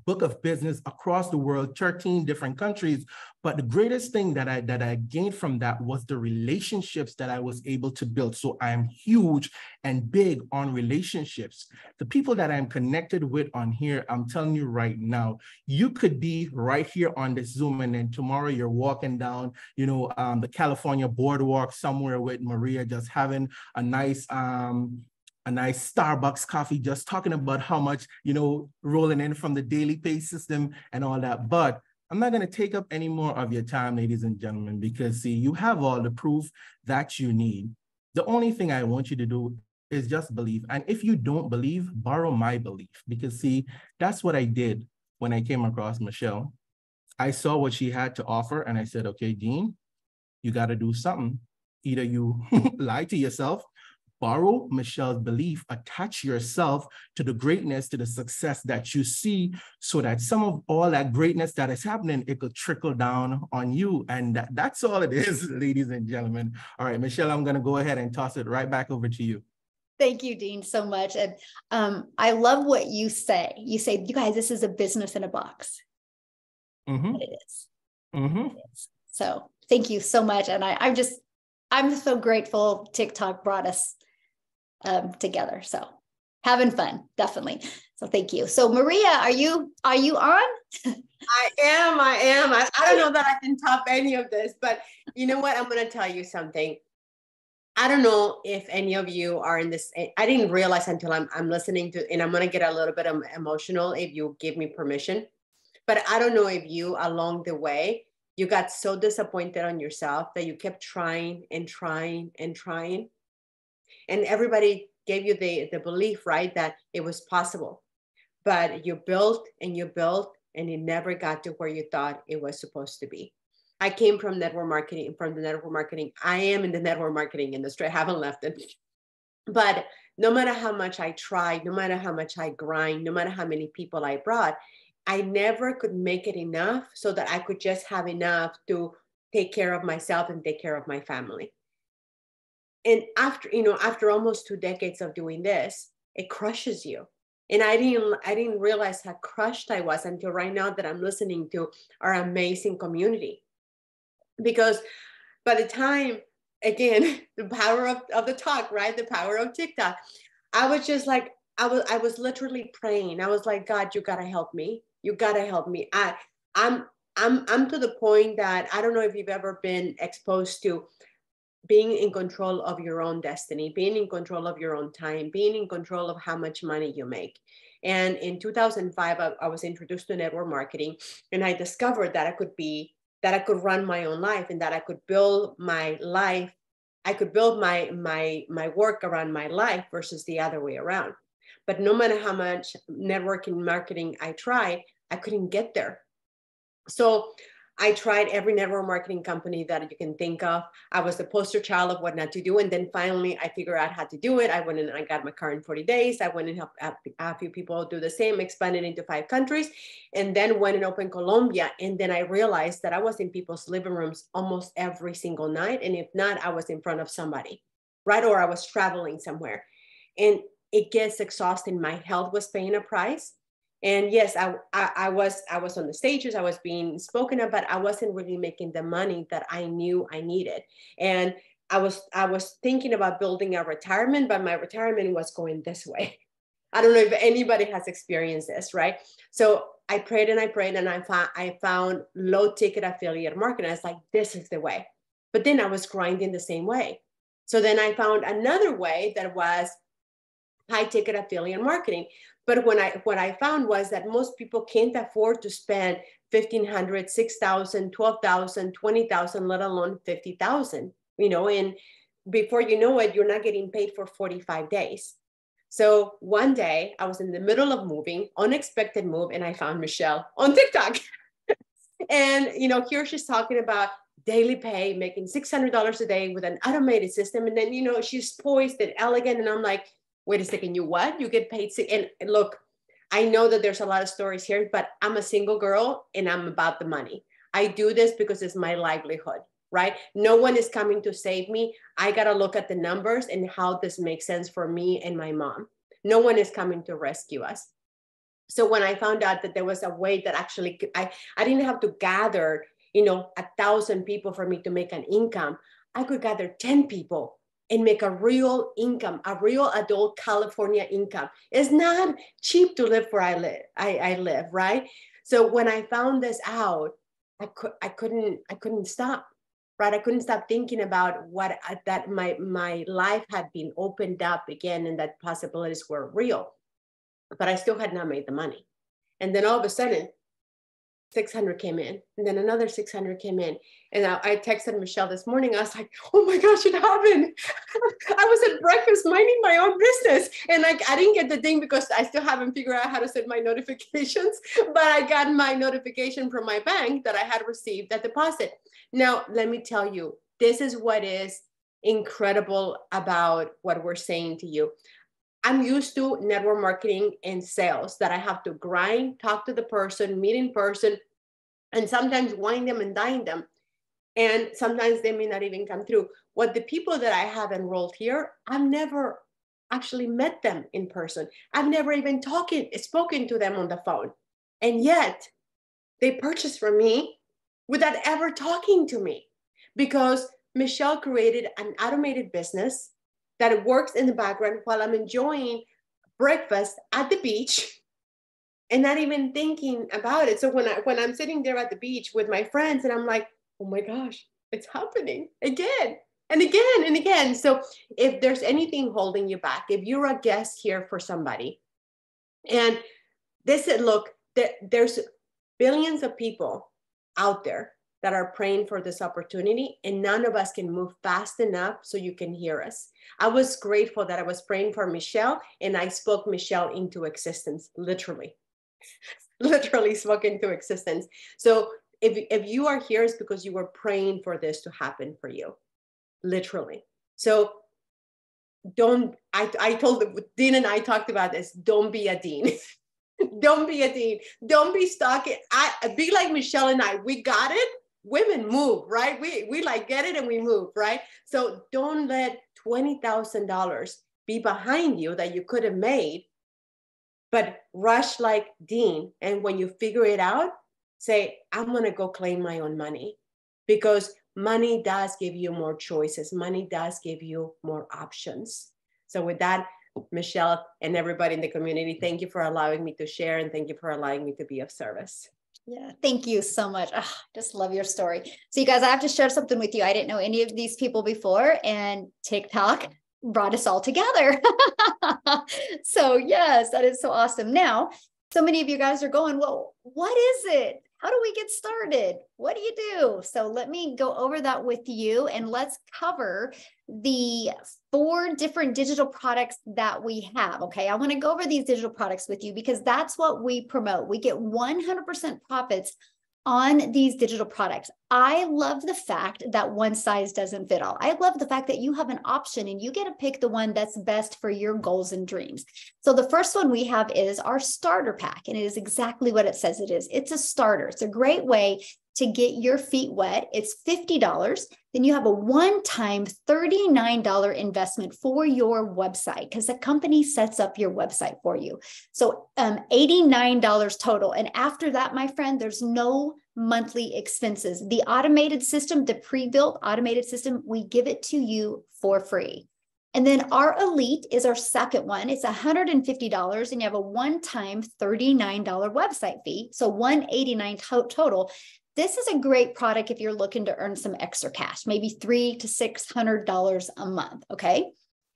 book of business across the world, 13 different countries. But the greatest thing that I gained from that was the relationships that I was able to build. So I am huge and big on relationships. The people that I'm connected with on here, I'm telling you right now, you could be right here on this Zoom, and then tomorrow you're walking down, you know, the California boardwalk somewhere with Maria, just having a nice a nice Starbucks coffee, just talking about how much, rolling in from the daily pay system and all that. But I'm not going to take up any more of your time, ladies and gentlemen, because see, you have all the proof that you need. The only thing I want you to do is just believe. And if you don't believe, borrow my belief, because see, that's what I did when I came across Michelle. I saw what she had to offer and I said, okay, Dean, you got to do something. Either you lie to yourself, borrow Michelle's belief, attach yourself to the greatness, to the success that you see, so that some of all that greatness that is happening, it could trickle down on you. And that's all it is, ladies and gentlemen. All right, Michelle, I'm going to go ahead and toss it right back over to you. Thank you, Dean, so much. And I love what you say. You say, you guys, this is a business in a box. Mm-hmm. It is. Mm-hmm. It is. So thank you so much. And I'm so grateful TikTok brought us together. So having fun, definitely. So thank you. So Maria, are you on? I am. I don't know that I can top any of this, but you know what? I'm going to tell you something. I don't know if any of you are in this. I didn't realize until I'm listening to, and I'm going to get a little bit emotional if you give me permission, but I don't know if you along the way, you got so disappointed on yourself that you kept trying and trying and trying. And everybody gave you the belief, right, that it was possible. But you built and you built and it never got to where you thought it was supposed to be. I came from network marketing, I am in the network marketing industry. I haven't left it. But no matter how much I tried, no matter how much I grind, no matter how many people I brought, I never could make it enough so that I could just have enough to take care of myself and take care of my family. And after almost 2 decades of doing this, it crushes you. And I didn't realize how crushed I was until right now that I'm listening to our amazing community. Because by the time, again, the power of the talk, right? The power of TikTok. I was just like, I was literally praying. I was like, God, you gotta help me. You gotta help me. I'm to the point that I don't know if you've ever been exposed to being in control of your own destiny, being in control of your own time, being in control of how much money you make. And in 2005, I was introduced to network marketing, and I discovered that I could run my own life, and that I could build my life. I could build my work around my life versus the other way around. But no matter how much networking marketing I tried, I couldn't get there. So I tried every network marketing company that you can think of. I was the poster child of what not to do. And then finally, I figured out how to do it. I went and I got my car in 40 days. I went and helped a few people do the same, expanded into 5 countries, and then went and opened Colombia. And then I realized that I was in people's living rooms almost every single night. And if not, I was in front of somebody, right? Or I was traveling somewhere. And it gets exhausting. My health was paying a price. And yes, I was on the stages, I was being spoken of, but I wasn't really making the money that I knew I needed. And I was thinking about building a retirement, but my retirement was going this way. I don't know if anybody has experienced this, right? So I prayed and I found low ticket affiliate marketing. I was like, this is the way. But then I was grinding the same way. So then I found another way that was high ticket affiliate marketing. But what I found was that most people can't afford to spend $1,500, $6,000, $12,000, $20,000, let alone $50,000, and before you know it, you're not getting paid for 45 days. So one day I was in the middle of moving, unexpected move, and I found Michelle on TikTok. And, here she's talking about daily pay, making $600 a day with an automated system. And then, she's poised and elegant. And I'm like, wait a second, you what? You get paid? And look, I know that there's a lot of stories here, but I'm a single girl and I'm about the money. I do this because it's my livelihood, right? No one is coming to save me. I got to look at the numbers and how this makes sense for me and my mom. No one is coming to rescue us. So when I found out that there was a way that actually I didn't have to gather, 1,000 people for me to make an income, I could gather 10 people and make a real income, a real adult California income. It's not cheap to live where I live, right? So when I found this out, I couldn't stop. right? I couldn't stop thinking about that my life had been opened up again and that possibilities were real, but I still had not made the money. And then all of a sudden, 600 came in, and then another 600 came in. And I texted Michelle this morning. I was like, oh my gosh, it happened. I was at breakfast minding my own business. And I didn't get the ding because I still haven't figured out how to set my notifications, but I got my notification from my bank that I had received that deposit. Now, let me tell you, this is what is incredible about what we're saying to you. I'm used to network marketing and sales that I have to grind, talk to the person, meet in person, and sometimes wine them and dine them. And sometimes they may not even come through. What the people that I have enrolled here, I've never actually met them in person. I've never even spoken to them on the phone. And yet they purchased from me without ever talking to me, because Michelle created an automated business that works in the background while I'm enjoying breakfast at the beach and not even thinking about it. So when I'm sitting there at the beach with my friends and I'm like, oh my gosh, it's happening again and again and again. So if there's anything holding you back, if you're a guest here for somebody, and they said, look, there's billions of people out there that are praying for this opportunity, and none of us can move fast enough so you can hear us. I was grateful that I was praying for Michelle, and I spoke Michelle into existence, literally spoke into existence. So if you are here, it's because you were praying for this to happen for you, literally. So I told Dean and I talked about this, don't be a Dean. Don't be a Dean. Don't be stuck. Be like Michelle and I, we got it. Women move, right? We like get it and we move, right? So don't let $20,000 be behind you that you could have made, but rush like Dean. And when you figure it out, say, I'm going to go claim my own money, because money does give you more choices. Money does give you more options. So with that, Michelle and everybody in the community, thank you for allowing me to share, and thank you for allowing me to be of service. Yeah, thank you so much. Oh, just love your story. So you guys, I have to share something with you. I didn't know any of these people before, and TikTok brought us all together. So yes, that is so awesome. Now, so many of you guys are going, well, what is it? How do we get started? What do you do? So let me go over that with you, and let's cover the 4 different digital products that we have. Okay, I want to go over these digital products with you because that's what we promote. We get 100% profits on these digital products. I love the fact that one size doesn't fit all. I love the fact that you have an option and you get to pick the one that's best for your goals and dreams. So the first one we have is our starter pack, and it is exactly what it says it is. It's a starter. It's a great way to get your feet wet. It's $50. Then you have a one-time $39 investment for your website, because the company sets up your website for you. So $89 total. And after that, my friend, there's no monthly expenses. The automated system, the pre-built automated system, we give it to you for free. And then our Elite is our second one. It's $150, and you have a one-time $39 website fee. So $189 total. This is a great product if you're looking to earn some extra cash, maybe $300 to $600 a month, okay?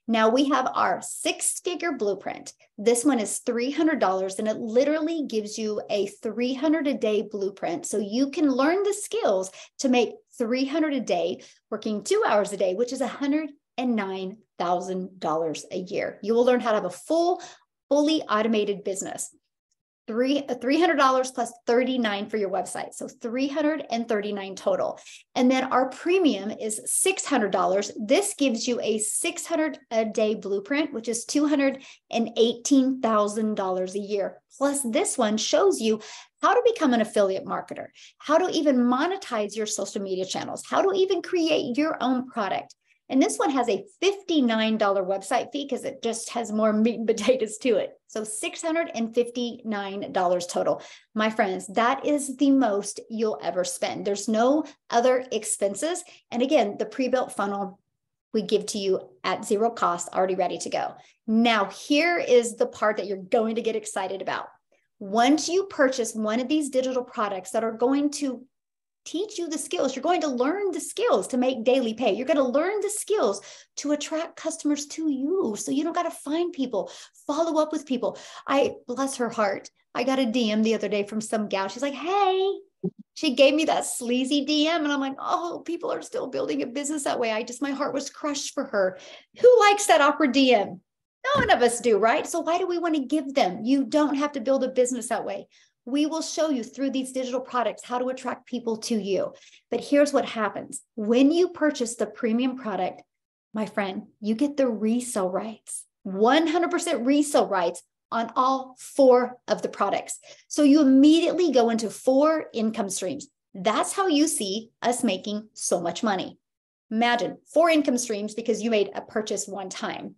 Now we have our 6-figure blueprint. This one is $300, and it literally gives you a 300 a day blueprint. So you can learn the skills to make 300 a day, working 2 hours a day, which is $109,000 a year. You will learn how to have a fully automated business. $300 plus $39 for your website. So $339 total. And then our premium is $600. This gives you a 600 a day blueprint, which is $218,000 a year. Plus this one shows you how to become an affiliate marketer, how to even monetize your social media channels, how to even create your own product. And this one has a $59 website fee because it just has more meat and potatoes to it. So $659 total. My friends, that is the most you'll ever spend. There's no other expenses. And again, the pre-built funnel we give to you at zero cost, already ready to go. Now, here is the part that you're going to get excited about. Once you purchase one of these digital products that are going to teach you the skills. You're going to learn the skills to make daily pay. You're going to learn the skills to attract customers to you. So you don't got to find people, follow up with people. I, bless her heart, I got a DM the other day from some gal. She's like, hey, she gave me that sleazy DM. And I'm like, oh, people are still building a business that way. My heart was crushed for her. Who likes that awkward DM? None of us do, right? So why do we want to give them? You don't have to build a business that way. We will show you through these digital products how to attract people to you. But here's what happens. When you purchase the premium product, my friend, you get the resale rights, 100% resale rights on all 4 of the products. So you immediately go into 4 income streams. That's how you see us making so much money. Imagine 4 income streams because you made a purchase one time.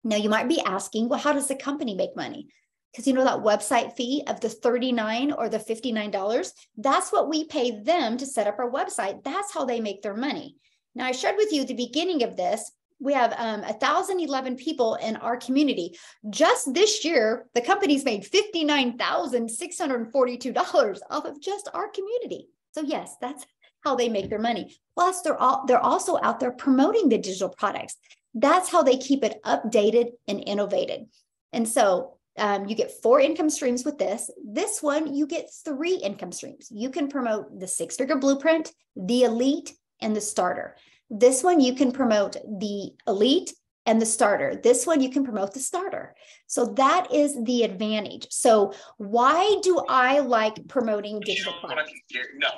Now you might be asking, well, how does the company make money? Because you know that website fee of the $39 or the $59, that's what we pay them to set up our website. That's how they make their money. Now I shared with you at the beginning of this, we have 1,011 people in our community. Just this year, the company's made $59,642 off of just our community. So yes, that's how they make their money. Plus they're also out there promoting the digital products. That's how they keep it updated and innovated. And so you get 4 income streams with this. This one, you get 3 income streams. You can promote the 6-figure blueprint, the elite, and the starter. This one, you can promote the elite and the starter. This one, you can promote the starter. So that is the advantage. So why do I like promoting digital products?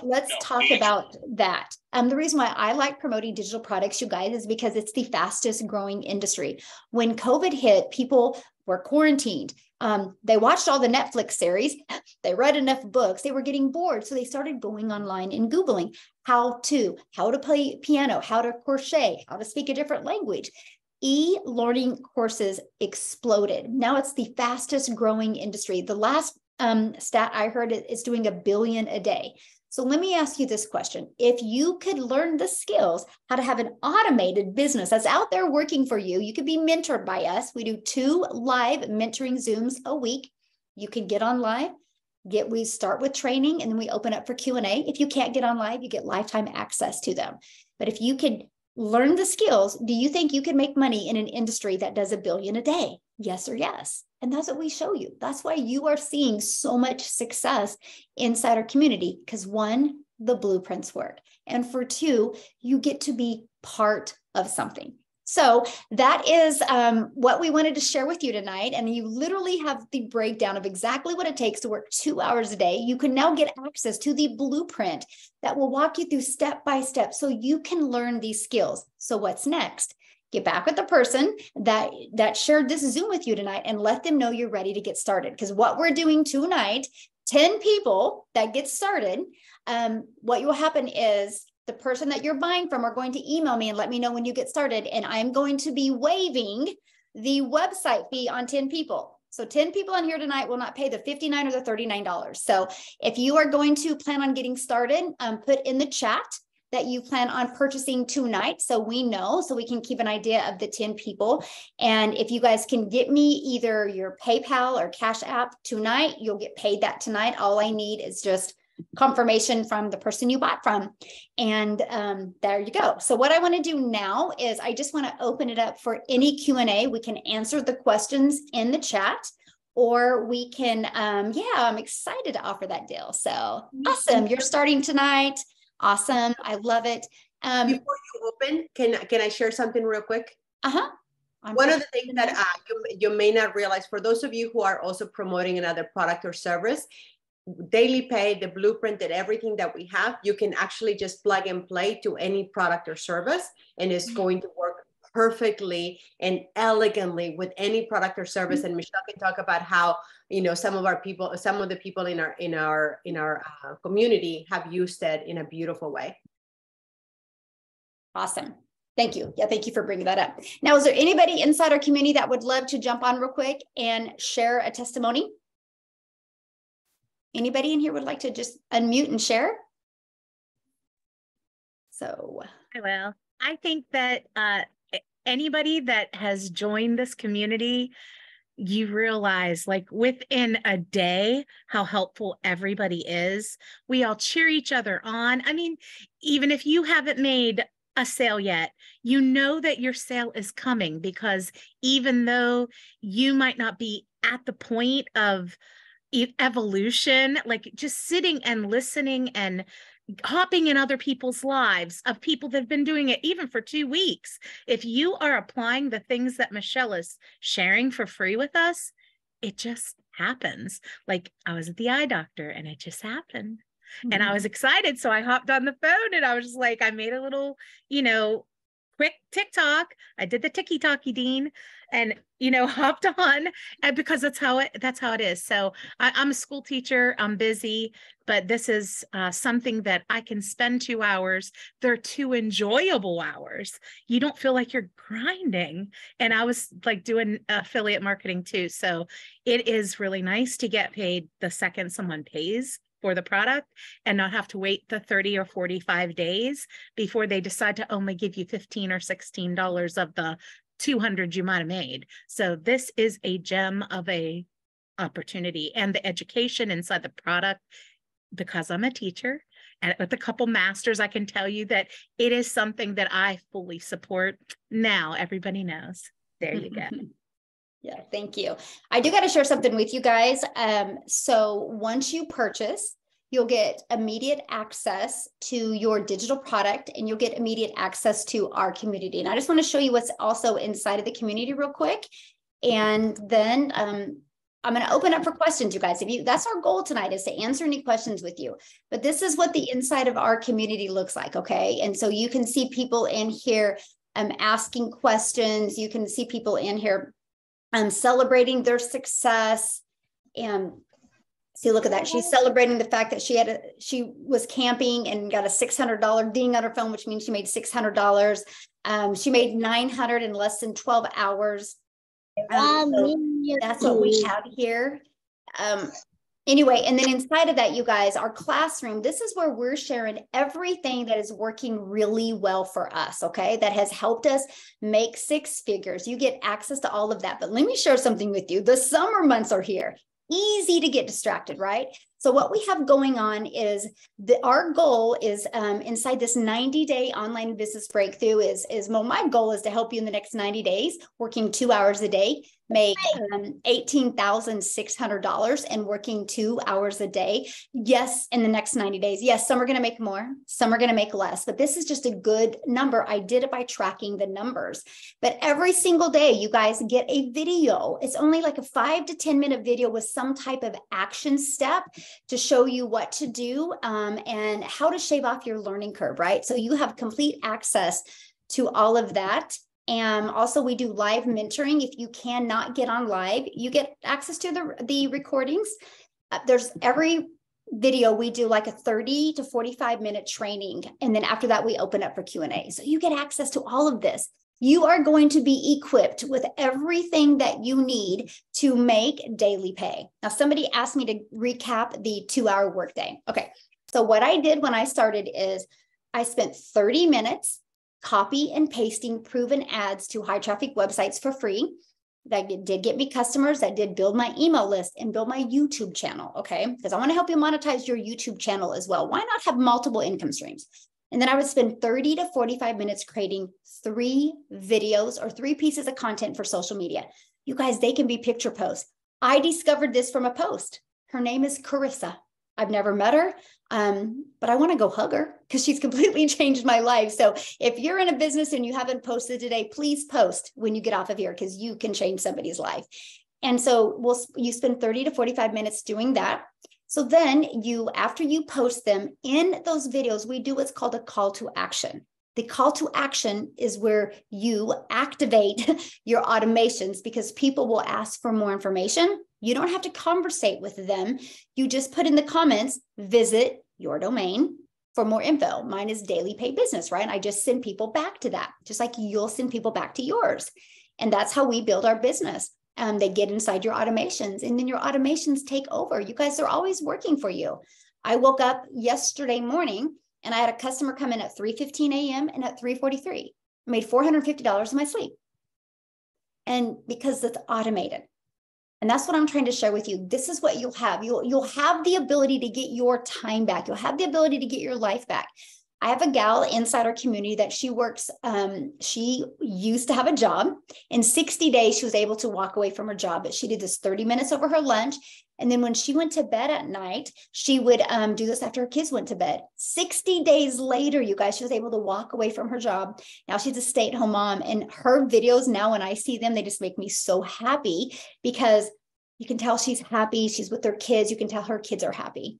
Let's talk about that. The reason why I like promoting digital products, you guys, is because it's the fastest growing industry. When COVID hit, people were quarantined. They watched all the Netflix series. They read enough books. They were getting bored. So they started going online and Googling how to play piano, how to crochet, how to speak a different language. E-learning courses exploded. Now it's the fastest growing industry. The last stat I heard is doing $1 billion a day. So let me ask you this question. If you could learn the skills, how to have an automated business that's out there working for you, you could be mentored by us. We do 2 live mentoring Zooms a week. You can get on live. We start with training and then we open up for Q&A. If you can't get on live, you get lifetime access to them. But if you could learn the skills, do you think you can make money in an industry that does $1 billion a day? Yes or yes. And that's what we show you. That's why you are seeing so much success inside our community, because 1, the blueprints work. And for 2, you get to be part of something. So that is what we wanted to share with you tonight. And you literally have the breakdown of exactly what it takes to work 2 hours a day. You can now get access to the blueprint that will walk you through step by step so you can learn these skills. So what's next? Get back with the person that shared this Zoom with you tonight and let them know you're ready to get started. Because what we're doing tonight, 10 people that get started, what will happen is the person that you're buying from are going to email me and let me know when you get started. And I'm going to be waiving the website fee on 10 people. So 10 people on here tonight will not pay the $59 or the $39. So if you are going to plan on getting started, put in the chat that you plan on purchasing tonight. So we know, so we can keep an idea of the 10 people. And if you guys can get me either your PayPal or Cash App tonight, you'll get paid that tonight. All I need is just confirmation from the person you bought from. And there you go. So what I want to do now is I just want to open it up for any Q&A. We can answer the questions in the chat, or we can, I'm excited to offer that deal. So awesome. You're starting tonight. Awesome. I love it. Before you open, can I share something real quick? One of the things that you may not realize, for those of you who are also promoting another product or service, Daily Pay, the blueprint, and everything that we have, you can actually just plug and play to any product or service, and it's going to work perfectly and elegantly with any product or service. And Michelle can talk about how, some of the people in our community have used it in a beautiful way. Awesome. Thank you. Yeah, thank you for bringing that up. Now, is there anybody inside our community that would love to jump on real quick and share a testimony? Anybody in here would like to just unmute and share? So I will. I think that anybody that has joined this community you realize like within a day how helpful everybody is. We all cheer each other on. I mean, even if you haven't made a sale yet, you know that your sale is coming, because even though you might not be at the point of evolution, like just sitting and listening and hopping in other people's lives of people that have been doing it even for 2 weeks. If you are applying the things that Michelle is sharing for free with us, it just happens. Like I was at the eye doctor and it just happened. And I was excited. So I hopped on the phone and I was just like, I made a little, quick TikTok. I did the ticky-tacky Dean and, hopped on, and because that's how it is. So I'm a school teacher. I'm busy, but this is something that I can spend 2 hours. They're 2 enjoyable hours. You don't feel like you're grinding. And I was like doing affiliate marketing too. So it is really nice to get paid the second someone pays for the product and not have to wait the 30 or 45 days before they decide to only give you $15 or $16 of the 200 you might have made. So this is a gem of a opportunity, and the education inside the product, because I'm a teacher and with a couple masters, I can tell you that it is something that I fully support. Now everybody knows. There you go. Yeah, thank you. I do got to share something with you guys. So once you purchase, you'll get immediate access to your digital product, and you'll get immediate access to our community. And I just want to show you what's also inside of the community real quick. And then I'm going to open up for questions, you guys. That's our goal tonight, is to answer any questions with you. But this is what the inside of our community looks like, okay? And so you can see people in here asking questions. You can see people in here celebrating their success. And see, look at that. She's celebrating the fact that she was camping and got a $600 ding on her phone, which means she made $600. She made $900 in less than 12 hours. So that's what we have here. Anyway, and then inside of that, you guys, our classroom, this is where we're sharing everything that is working really well for us, okay? That has helped us make 6 figures. You get access to all of that. But let me share something with you. The summer months are here. Easy to get distracted, right? So what we have going on is our goal is inside this 90-day online business breakthrough my goal is to help you in the next 90 days, working 2 hours a day, make $18,600 and working 2 hours a day. Yes, in the next 90 days. Yes, some are going to make more, some are going to make less, but this is just a good number. I did it by tracking the numbers. But every single day, you guys get a video. It's only like a 5 to 10 minute video with some type of action step to show you what to do and how to shave off your learning curve, right? So you have complete access to all of that. And also we do live mentoring. If you cannot get on live, you get access to the recordings. There's every video we do like a 30 to 45 minute training. And then after that, we open up for Q&A. So you get access to all of this. You are going to be equipped with everything that you need to make daily pay. Now, somebody asked me to recap the 2-hour workday. Okay. So what I did when I started is I spent 30 minutes copy and pasting proven ads to high traffic websites for free. That did get me customers. That did build my email list and build my YouTube channel. Okay. Because I want to help you monetize your YouTube channel as well. Why not have multiple income streams? And then I would spend 30 to 45 minutes creating 3 videos or 3 pieces of content for social media. You guys, they can be picture posts. I discovered this from a post. Her name is Carissa. I've never met her, but I want to go hug her because she's completely changed my life. So if you're in a business and you haven't posted today, please post when you get off of here because you can change somebody's life. And so you spend 30 to 45 minutes doing that. So then after you post them in those videos, we do what's called a call to action. The call to action is where you activate your automations because people will ask for more information. You don't have to conversate with them. You just put in the comments, visit your domain for more info. Mine is Daily Pay Business, right? I just send people back to that, just like you'll send people back to yours. And that's how we build our business. They get inside your automations and then your automations take over. You guys are always working for you. I woke up yesterday morning and I had a customer come in at 3:15 a.m. and at 3:43. I made $450 in my sleep. And because it's automated. And that's what I'm trying to share with you. This is what you'll have. You'll have the ability to get your time back. You'll have the ability to get your life back. I have a gal inside our community that she works. She used to have a job. In 60 days, she was able to walk away from her job, but she did this 30 minutes over her lunch. And then when she went to bed at night, she would do this after her kids went to bed. 60 days later, you guys, she was able to walk away from her job. Now she's a stay-at-home mom, and her videos now, when I see them, they just make me so happy, because you can tell she's happy. She's with her kids. You can tell her kids are happy.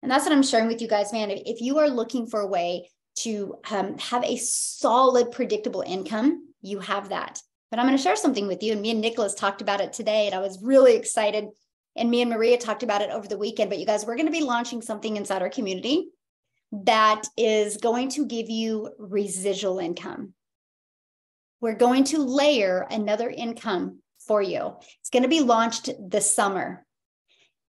And that's what I'm sharing with you guys, man. If you are looking for a way to have a solid, predictable income, you have that. But I'm going to share something with you. And me and Nicholas talked about it today, and I was really excited. And me and Maria talked about it over the weekend. But you guys, we're going to be launching something inside our community that is going to give you residual income. We're going to layer another income for you. It's going to be launched this summer.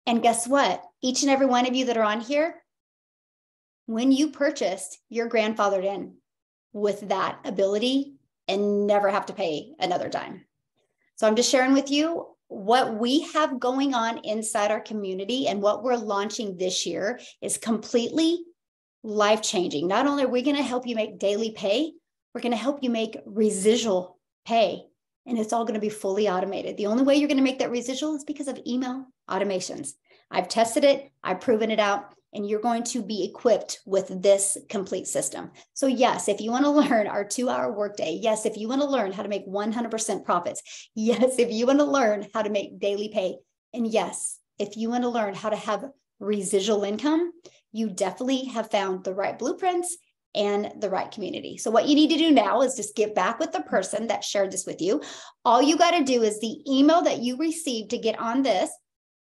And guess what? Each and every one of you that are on here, when you purchased, you're grandfathered in with that ability and never have to pay another dime. So I'm just sharing with you what we have going on inside our community, and what we're launching this year is completely life-changing. Not only are we going to help you make daily pay, we're going to help you make residual pay. And it's all going to be fully automated. The only way you're going to make that residual is because of email automations. I've tested it, I've proven it out, and you're going to be equipped with this complete system. So yes, if you want to learn our 2-hour workday, yes, if you want to learn how to make 100% profits, yes, if you want to learn how to make daily pay, and yes, if you want to learn how to have residual income, you definitely have found the right blueprints and the right community. So what you need to do now is just get back with the person that shared this with you. All you got to do is the email that you received to get on this,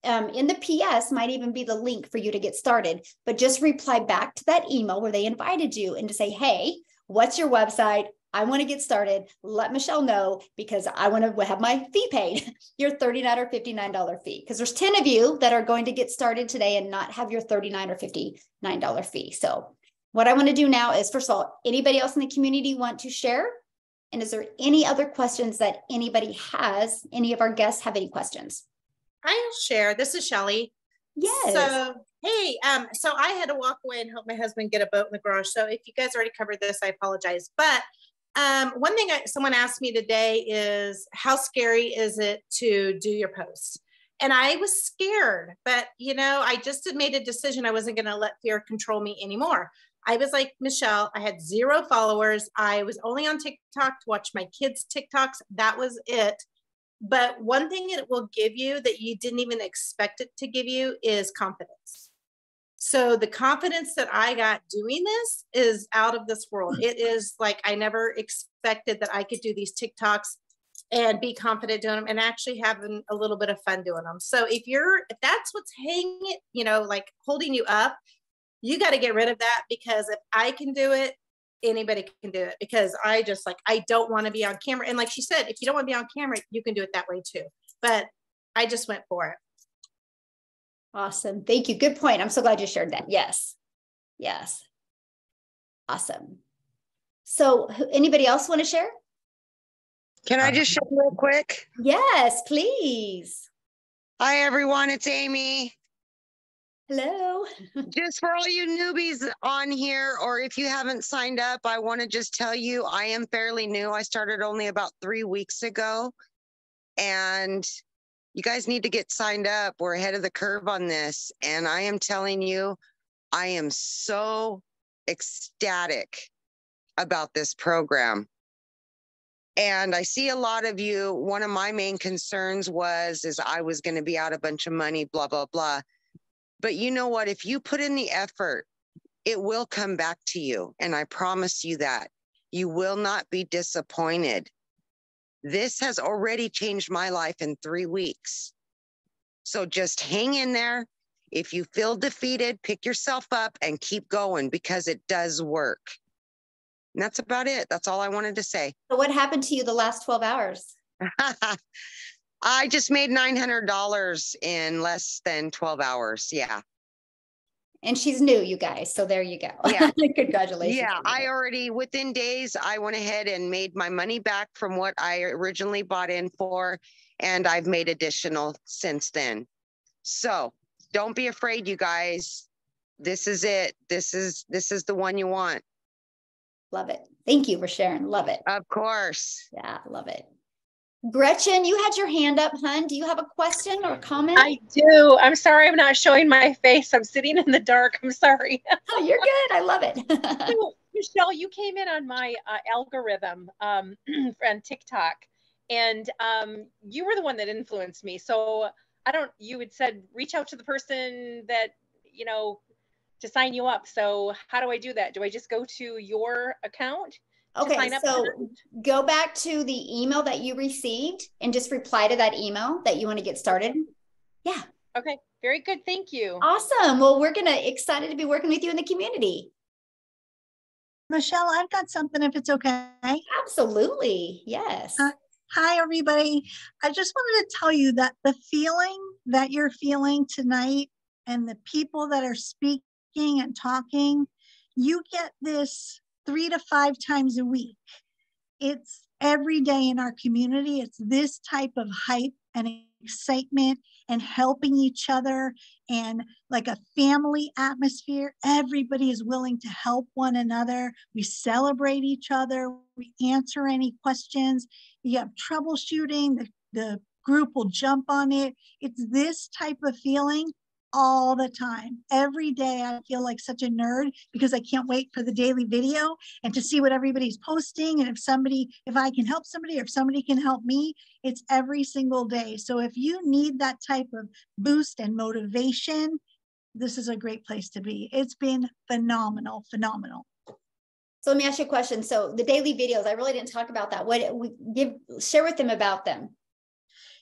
in the PS might even be the link for you to get started, but just reply back to that email where they invited you and to say, hey, what's your website? I want to get started. Let Michelle know, because I want to have my fee paid, your $39 or $59 fee. Because there's 10 of you that are going to get started today and not have your $39 or $59 fee. So what I want to do now is, first of all, anybody else in the community want to share? And is there any other questions that anybody has? Any of our guests have any questions? I'll share. This is Shelly. Yes. So, hey, so I had to walk away and help my husband get a boat in the garage. So if you guys already covered this, I apologize. But one thing someone asked me today is, how scary is it to do your posts? And I was scared, but I just made a decision. I wasn't going to let fear control me anymore. I was like, Michelle, I had 0 followers. I was only on TikTok to watch my kids' TikToks. That was it. But one thing it will give you that you didn't even expect it to give you is confidence. So the confidence that I got doing this is out of this world. It is like, I never expected that I could do these TikToks and be confident doing them and actually having a little bit of fun doing them. So if that's what's hanging, like holding you up, you got to get rid of that, because if I can do it, anybody can do it, because I don't want to be on camera. And like she said, if you don't want to be on camera, you can do it that way too. But I just went for it. Awesome. Thank you. Good point. I'm so glad you shared that. Yes. Yes. Awesome. So anybody else want to share? Can I just share real quick? Yes, please. Hi, everyone. It's Amy. Hello. Just for all you newbies on here, or if you haven't signed up, I want to just tell you I am fairly new. I started only about 3 weeks ago, and you guys need to get signed up. We're ahead of the curve on this. And I am telling you, I am so ecstatic about this program. And I see a lot of you, one of my main concerns is I was going to be out a bunch of money, blah, blah, blah. But you know what? If you put in the effort, it will come back to you. And I promise you that. You will not be disappointed. This has already changed my life in 3 weeks. So just hang in there. If you feel defeated, pick yourself up and keep going, because it does work. And that's about it. That's all I wanted to say. So what happened to you the last 12 hours? I just made $900 in less than 12 hours. Yeah. And she's new, you guys. So there you go. Yeah. Congratulations. Yeah. I already, within days, I went ahead and made my money back from what I originally bought in for. and I've made additional since then. So don't be afraid, you guys. This is it. This is the one you want. Love it. Thank you for sharing. Love it. Of course. Yeah, love it. Gretchen, you had your hand up, hun. Do you have a question or comment? I do. I'm sorry I'm not showing my face. I'm sitting in the dark. I'm sorry. Oh, you're good. I love it. So, Michelle, you came in on my algorithm on TikTok, and you were the one that influenced me. So you had said, reach out to the person that, you know, to sign you up. So how do I do that? Do I just go to your account? Okay, so go back to the email that you received and just reply to that email that you want to get started. Yeah. Okay, very good. Thank you. Awesome. Well, we're excited to be working with you in the community. Michelle, I've got something if it's okay. Absolutely. Yes. Hi, everybody. I just wanted to tell you that the feeling that you're feeling tonight and the people that are speaking and talking, you get this 3 to 5 times a week. It's every day in our community. It's this type of hype and excitement and helping each other and like a family atmosphere. Everybody is willing to help one another. We celebrate each other. We answer any questions. You have troubleshooting, the group will jump on it. It's this type of feeling all the time. Every day I feel like such a nerd because I can't wait for the daily video and to see what everybody's posting. And if I can help somebody or if somebody can help me, it's every single day. So if you need that type of boost and motivation, this is a great place to be. It's been phenomenal. So let me ask you a question. So the daily videos, I really didn't talk about that. Share with them about them.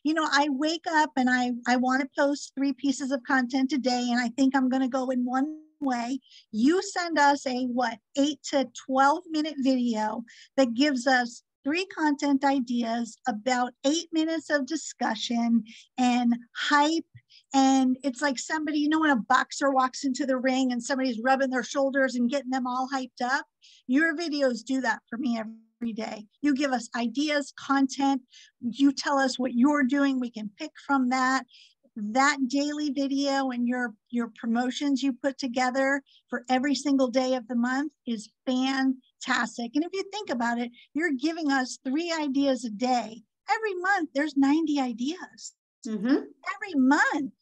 You know, I wake up and I want to post 3 pieces of content a day, and I think I'm going to go in one way. You send us a 8 to 12 minute video that gives us 3 content ideas, about 8 minutes of discussion and hype. And it's like somebody, you know, when a boxer walks into the ring and somebody's rubbing their shoulders and getting them all hyped up, your videos do that for me every day. You give us ideas, content, you tell us what you're doing, we can pick from that. That daily video and your promotions you put together for every single day of the month is fantastic. And if you think about it, you're giving us 3 ideas a day. Every month, there's 90 ideas. Every month.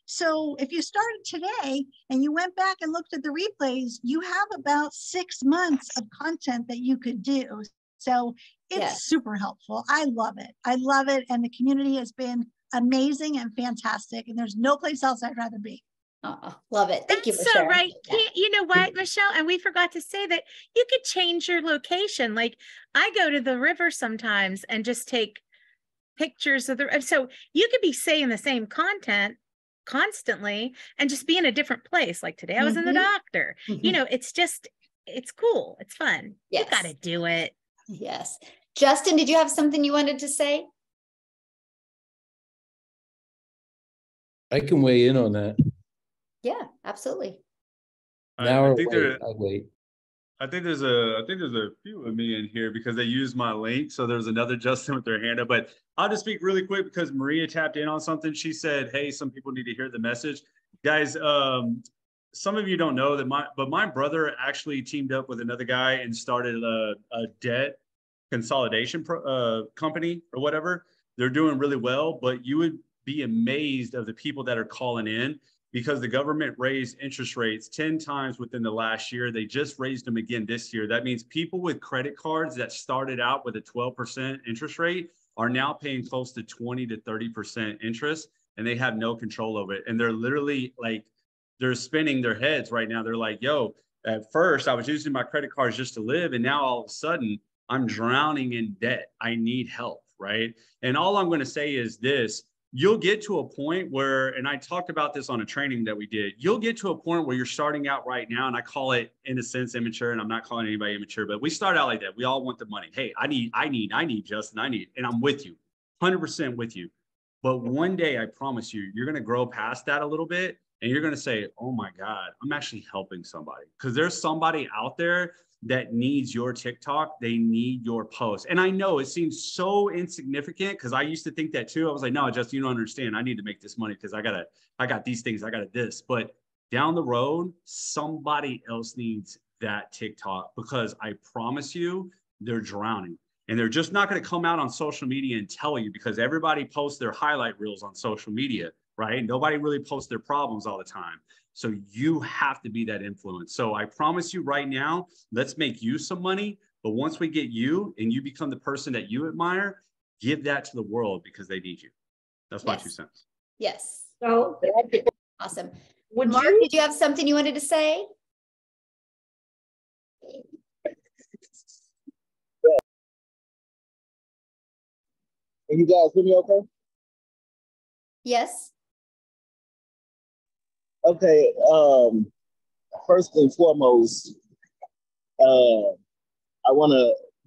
So if you started today and you went back and looked at the replays, you have about 6 months of content that you could do. So it's super helpful. I love it. I love it. And the community has been amazing and fantastic. And there's no place else I'd rather be. Love it. Thank you for sharing. Right. Yeah. You know what, Michelle? And we forgot to say that you could change your location. Like I go to the river sometimes and just take pictures of so you could be saying the same content constantly and just be in a different place. Like today I was in the doctor. You know, it's cool. It's fun. You got to do it. Yes. Justin, did you have something you wanted to say? I can weigh in on that. Yeah, absolutely. I think there's a few of me in here because they used my link. So there's another Justin with their hand up, but I'll just speak really quick because Maria tapped in on something. She said, hey, some people need to hear the message. Guys, some of you don't know that my brother actually teamed up with another guy and started a debt consolidation company or whatever. They're doing really well, but you would be amazed of the people that are calling in because the government raised interest rates 10 times within the last year. They just raised them again this year. That means people with credit cards that started out with a 12% interest rate are now paying close to 20 to 30% interest, and they have no control over it. And they're literally like, they're spinning their heads right now. They're like, yo, at first I was using my credit cards just to live, and now all of a sudden I'm drowning in debt. I need help, right? And all I'm going to say is this. You'll get to a point where, and I talked about this on a training that we did, you'll get to a point where you're starting out right now, and I call it, in a sense, immature, and I'm not calling anybody immature, but we start out like that. We all want the money. Hey, I need, Justin, and I'm with you, 100% with you. But one day, I promise you, you're going to grow past that a little bit, and you're going to say, oh my God, I'm actually helping somebody. Because there's somebody out there that needs your TikTok, they need your post. And I know it seems so insignificant because I used to think that too. I was like, no, Justin, you don't understand. I need to make this money because I got these things, I got this. But down the road, somebody else needs that TikTok, because I promise you, they're drowning. And they're just not going to come out on social media and tell you, because everybody posts their highlight reels on social media, right? Nobody really posts their problems all the time. So you have to be that influence. So I promise you right now, let's make you some money. But once we get you and you become the person that you admire, give that to the world because they need you. That's my 2 cents. Yes. So awesome. Mark, did you have something you wanted to say? Can you guys hear me okay? Yes. Okay. First and foremost,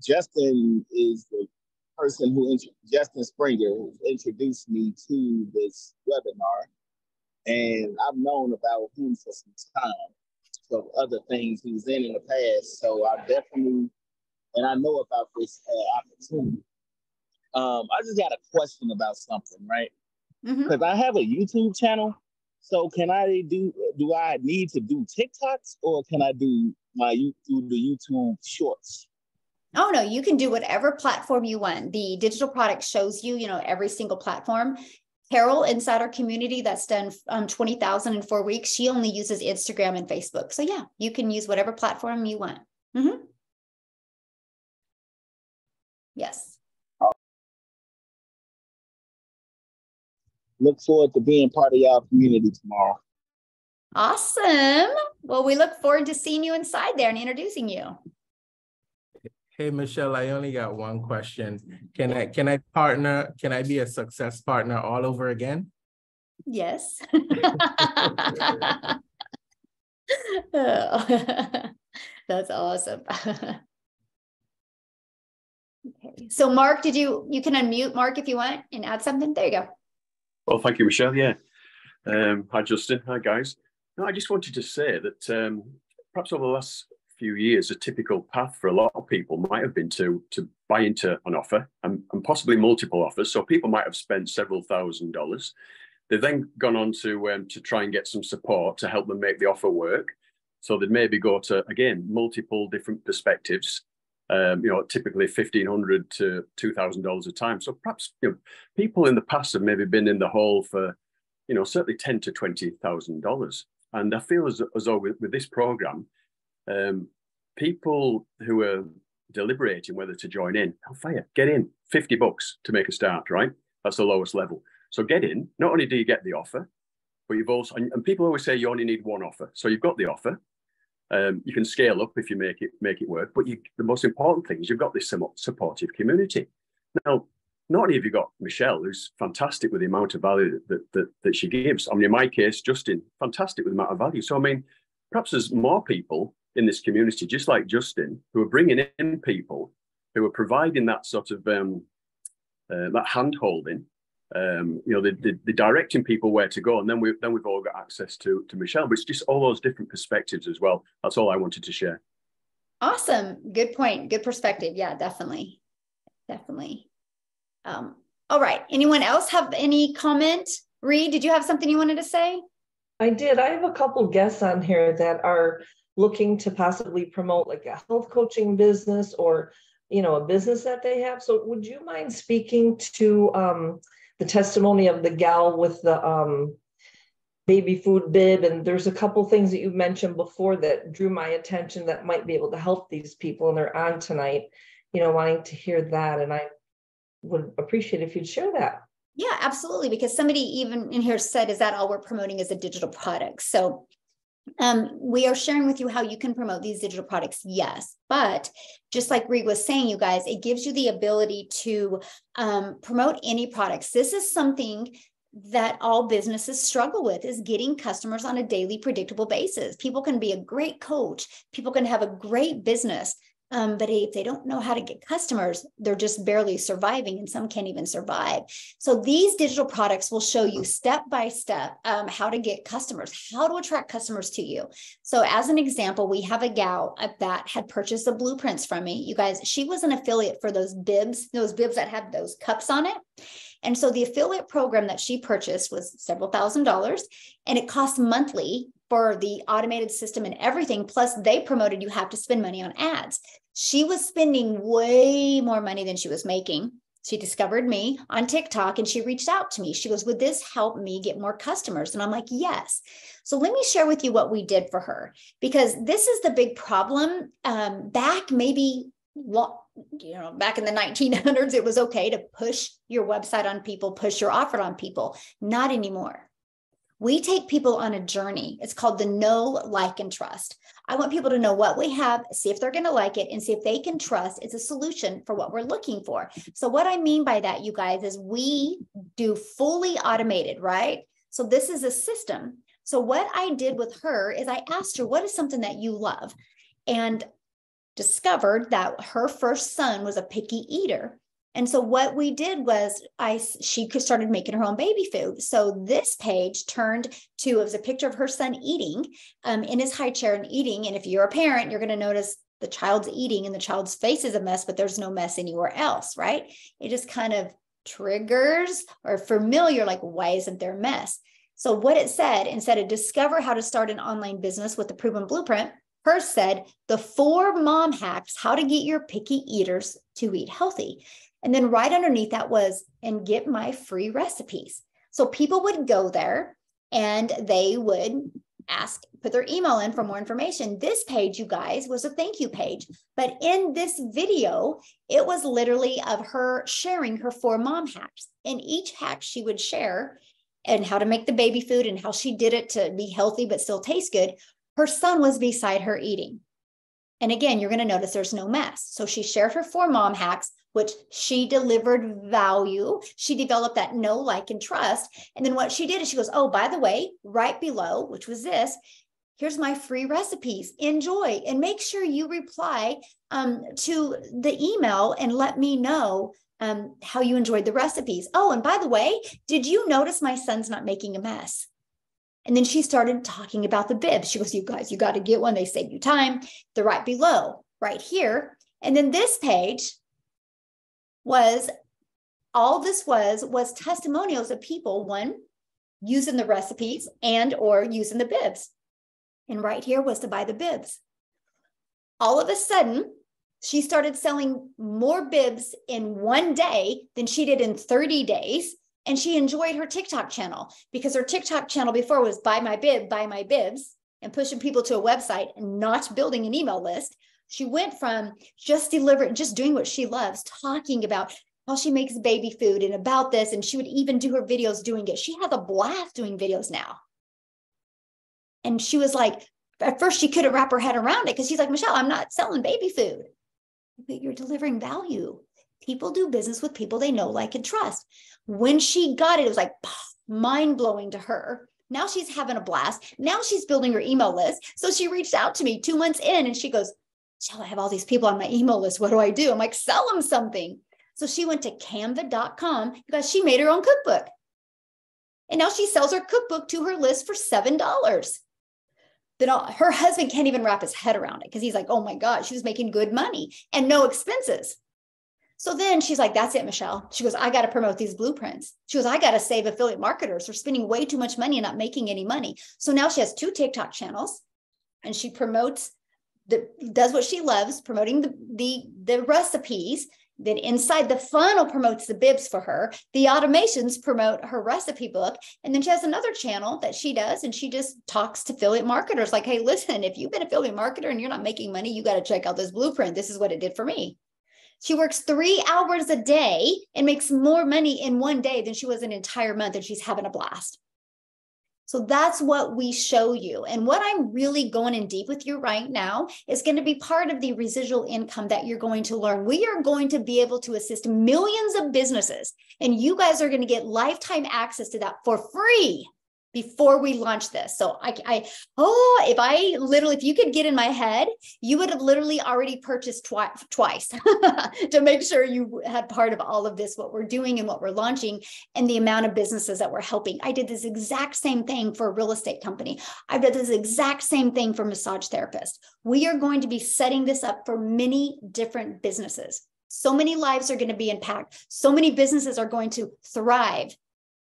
Justin is the person Justin Springer, who introduced me to this webinar. And I've known about him for some time. So other things he was in the past. So I definitely, and I know about this opportunity. I just got a question about something, right? Because I have a YouTube channel. So do I need to do TikToks, or can I do the YouTube shorts? Oh, no, you can do whatever platform you want. The digital product shows you, every single platform. Carol inside our community that's done 20,000 in 4 weeks. She only uses Instagram and Facebook. So yeah, you can use whatever platform you want. Yes. Look forward to being part of y'all community tomorrow. Awesome. Well, we look forward to seeing you inside there and introducing you. Hey, Michelle, I only got one question. Can I be a success partner all over again? Yes. That's awesome. Okay. So Mark, you can unmute Mark if you want and add something. There you go. Well, thank you, Michelle. Yeah. Hi, Justin. Hi, guys. No, I just wanted to say that perhaps over the last few years, a typical path for a lot of people might have been to buy into an offer and possibly multiple offers. So people might have spent several $1,000s. They've then gone on to try and get some support to help them make the offer work. So they'd maybe go to, again, multiple different perspectives, typically $1,500 to $2,000 a time. So perhaps, people in the past have maybe been in the hole for, certainly $10,000 to $20,000. And I feel as though with this program, people who are deliberating whether to join in, get in, $50 to make a start, right? That's the lowest level. So get in. Not only do you get the offer, but you've also, and people always say you only need one offer. So you've got the offer. You can scale up if you make it work. But the most important thing is you've got this supportive community. Now, not only have you got Michelle, who's fantastic with the amount of value that she gives. I mean, in my case, Justin, fantastic with the amount of value. So, I mean, perhaps there's more people in this community, just like Justin, who are bringing in people who are providing that sort of that hand-holding, they're directing people where to go. And then we've all got access to Michelle, but it's just all those different perspectives as well. That's all I wanted to share. Awesome. Good point. Good perspective. Yeah, definitely. Definitely. All right. Anyone else have any comment? Reed, did you have something you wanted to say? I did. I have a couple guests on here that are looking to possibly promote like a health coaching business or, a business that they have. So would you mind speaking to the testimony of the gal with the baby food bib? And there's a couple things that you mentioned before that drew my attention that might be able to help these people, and they're on tonight, wanting to hear that. And I would appreciate if you'd share that. Yeah, absolutely. Because somebody even in here said, is that all we're promoting is a digital product? So we are sharing with you how you can promote these digital products. Yes. But just like Reed was saying, you guys, it gives you the ability to promote any products. This is something that all businesses struggle with, is getting customers on a daily predictable basis. People can be a great coach. People can have a great business, But if they don't know how to get customers, they're just barely surviving, and some can't even survive. So these digital products will show you step by step how to get customers, how to attract customers to you. So as an example, we have a gal that had purchased the blueprints from me. You guys, she was an affiliate for those bibs that had those cups on it. And so the affiliate program that she purchased was several $1,000s, and it cost monthly for the automated system and everything. Plus they promoted you have to spend money on ads. She was spending way more money than she was making. She discovered me on TikTok and she reached out to me. She goes, would this help me get more customers? And I'm like, yes. So let me share with you what we did for her, because this is the big problem. Back maybe, back in the 1900s, it was okay to push your website on people, push your offer on people. Not anymore. We take people on a journey. It's called the know, like, and trust. I want people to know what we have, see if they're going to like it, and see if they can trust it's a solution for what we're looking for. So what I mean by that, you guys, is we do fully automated, right? So this is a system. So what I did with her is I asked her, what is something that you love? And discovered that her first son was a picky eater. And so what we did was she started making her own baby food. So this page turned to, it was a picture of her son eating in his high chair and eating. And if you're a parent, you're going to notice the child's eating and the child's face is a mess, but there's no mess anywhere else, right? It just kind of triggers or familiar, like, why isn't there a mess? So what it said, instead of discover how to start an online business with the proven blueprint, hers said the 4 mom hacks, how to get your picky eaters to eat healthy. And then right underneath that was, and get my free recipes. So people would go there and they would put their email in for more information. This page, you guys, was a thank you page. But in this video, it was literally of her sharing her 4 mom hacks. And each hack she would share and how to make the baby food and how she did it to be healthy but still taste good. Her son was beside her eating. And again, you're going to notice there's no mess. So she shared her 4 mom hacks, which she delivered value. She developed that know, like, and trust. And then what she did is she goes, oh, by the way, right below, which was this, here's my free recipes. Enjoy. And make sure you reply to the email and let me know how you enjoyed the recipes. Oh, and by the way, did you notice my son's not making a mess? And then she started talking about the bibs. She goes, you guys, you got to get one. They save you time. They're right below, right here. And then this page was, all this was testimonials of people, one, using the recipes and or using the bibs. And right here was to buy the bibs. All of a sudden, she started selling more bibs in one day than she did in 30 days. And she enjoyed her TikTok channel, because her TikTok channel before was buy my bibs, and pushing people to a website and not building an email list. She went from just doing what she loves, talking about how she makes baby food and about this. And she would even do her videos doing it. She has a blast doing videos now. And she was like, at first she couldn't wrap her head around it, because she's like, Michelle, I'm not selling baby food, but you're delivering value. People do business with people they know, like, and trust. When she got it, it was like mind-blowing to her. Now she's having a blast. Now she's building her email list. So she reached out to me 2 months in and she goes, Michelle, I have all these people on my email list. What do I do? I'm like, sell them something. So she went to canva.com because she made her own cookbook. And now she sells her cookbook to her list for $7. Then her husband can't even wrap his head around it, because he's like, oh my God, she was making good money and no expenses. So then she's like, that's it, Michelle. She goes, I got to promote these blueprints. She goes, I got to save affiliate marketers. They're spending way too much money and not making any money. So now she has 2 TikTok channels and she promotes, does what she loves, promoting the recipes. Then inside the funnel promotes the bibs for her. The automations promote her recipe book. And then she has another channel that she does, and she just talks to affiliate marketers like, hey, listen, if you've been an affiliate marketer and you're not making money, you got to check out this blueprint. This is what it did for me. She works 3 hours a day and makes more money in one day than she was an entire month, and she's having a blast. So that's what we show you. And what I'm really going in deep with you right now is going to be part of the residual income that you're going to learn. We are going to be able to assist millions of businesses, and you guys are going to get lifetime access to that for free. before we launched this. So if you could get in my head, you would have literally already purchased twice to make sure you had part of all of this, what we're doing and what we're launching and the amount of businesses that we're helping. I did this exact same thing for a real estate company. I did this exact same thing for massage therapists. We are going to be setting this up for many different businesses. So many lives are going to be impacted. So many businesses are going to thrive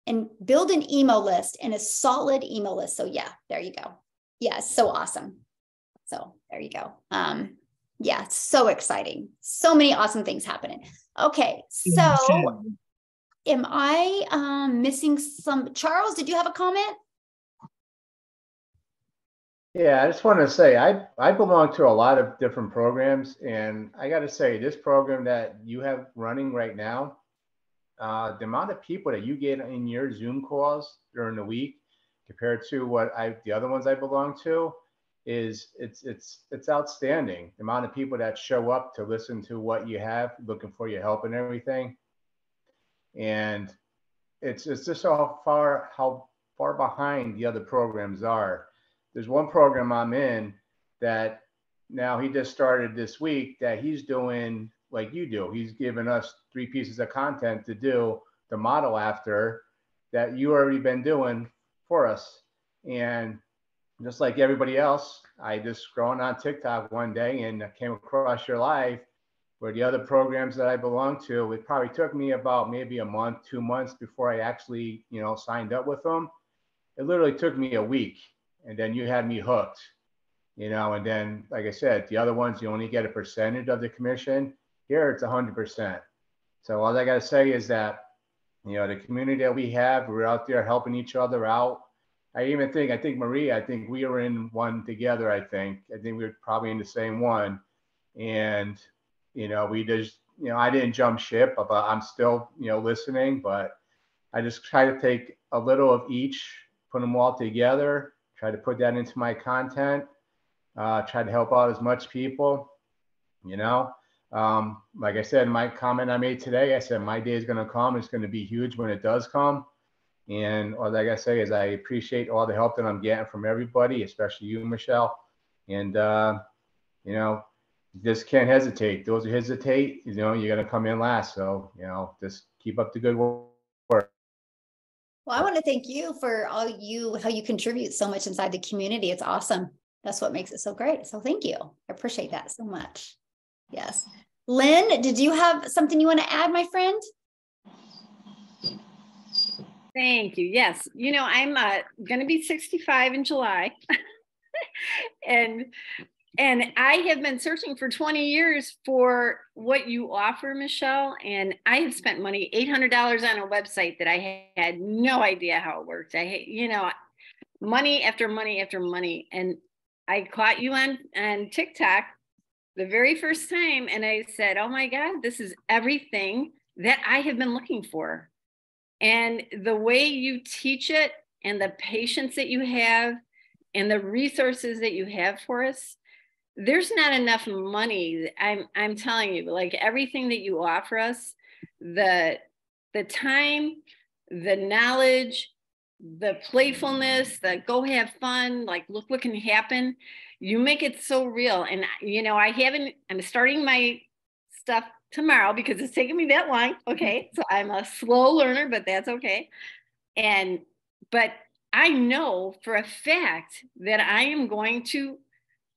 and build an email list, and a solid email list. So yeah, there you go. Yeah, so awesome. So there you go. Yeah, it's so exciting. So many awesome things happening. Okay, so am I missing some? Charles, did you have a comment? Yeah, I just want to say I belong to a lot of different programs, and I got to say this program that you have running right now, the amount of people that you get in your Zoom calls during the week compared to what the other ones I belong to is it's outstanding. The amount of people that show up to listen to what you have, looking for your help and everything. And it's just how far behind the other programs are. There's one program I'm in that now he just started this week that he's doing like you do. He's given us 3 pieces of content to do the model after that you already been doing for us. And just like everybody else, I just scrolling on TikTok one day and I came across your live where the other programs that I belong to, it probably took me about maybe a month, 2 months before I actually, signed up with them. It literally took me a week, and then you had me hooked, and then, like I said, the other ones, you only get a percentage of the commission. Here, it's 100%. So all I got to say is that, the community that we have, we're out there helping each other out. I think Maria, we were in one together. I think we were probably in the same one. And, we just, I didn't jump ship, but I'm still, listening, but I just try to take a little of each, put them all together, try to put that into my content, try to help out as much people, like I said, in my comment I made today, I said, my day is going to come. It's going to be huge when it does come. And all I got to say is I appreciate all the help that I'm getting from everybody, especially you, Michelle. And, just can't hesitate. Those who hesitate, you're going to come in last. So, just keep up the good work. Well, I want to thank you for how you contribute so much inside the community. It's awesome. That's what makes it so great. So thank you. I appreciate that so much. Yes. Lynn, did you have something you want to add, my friend? Thank you. Yes. I'm going to be 65 in July. And I have been searching for 20 years for what you offer, Michelle. And I have spent money, $800 on a website that I had no idea how it worked. Money after money after money. And I caught you on TikTok the very first time. And I said, oh my God, this is everything that I have been looking for. And the way you teach it and the patience that you have and the resources that you have for us, there's not enough money. I'm telling you, like everything that you offer us, the time, the knowledge, the playfulness, the go have fun, like look what can happen. You make it so real. And I'm starting my stuff tomorrow because it's taking me that long. Okay. So I'm a slow learner, but that's okay. But I know for a fact that I am going to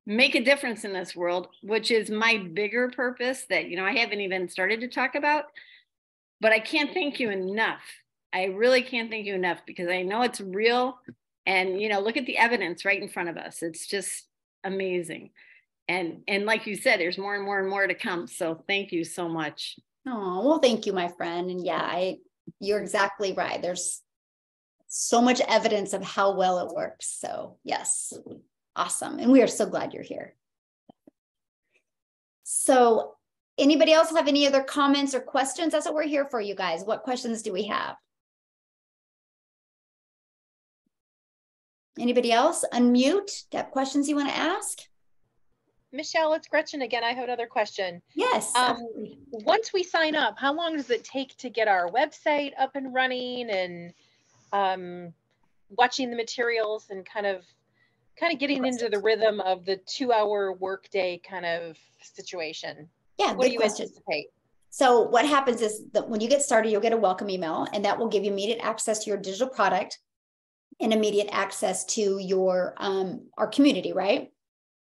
make a difference in this world, which is my bigger purpose that, I haven't even started to talk about, but I can't thank you enough. I really can't thank you enough because I know it's real. And, look at the evidence right in front of us. It's just amazing. And like you said, there's more and more and more to come. So thank you so much. Oh, well, thank you, my friend. And yeah, you're exactly right. There's so much evidence of how well it works. So yes, awesome. And we are so glad you're here. So anybody else have any other comments or questions? That's what we're here for, you guys. What questions do we have? Anybody else? Unmute. Got questions you want to ask? Michelle, it's Gretchen again. I have another question. Yes. Once we sign up, how long does it take to get our website up and running? And watching the materials and kind of getting into the rhythm of the 2-hour workday kind of situation? Yeah, what do you question. anticipate? So what happens is that when you get started, you'll get a welcome email, and that will give you immediate access to your digital product and immediate access to your our community, right?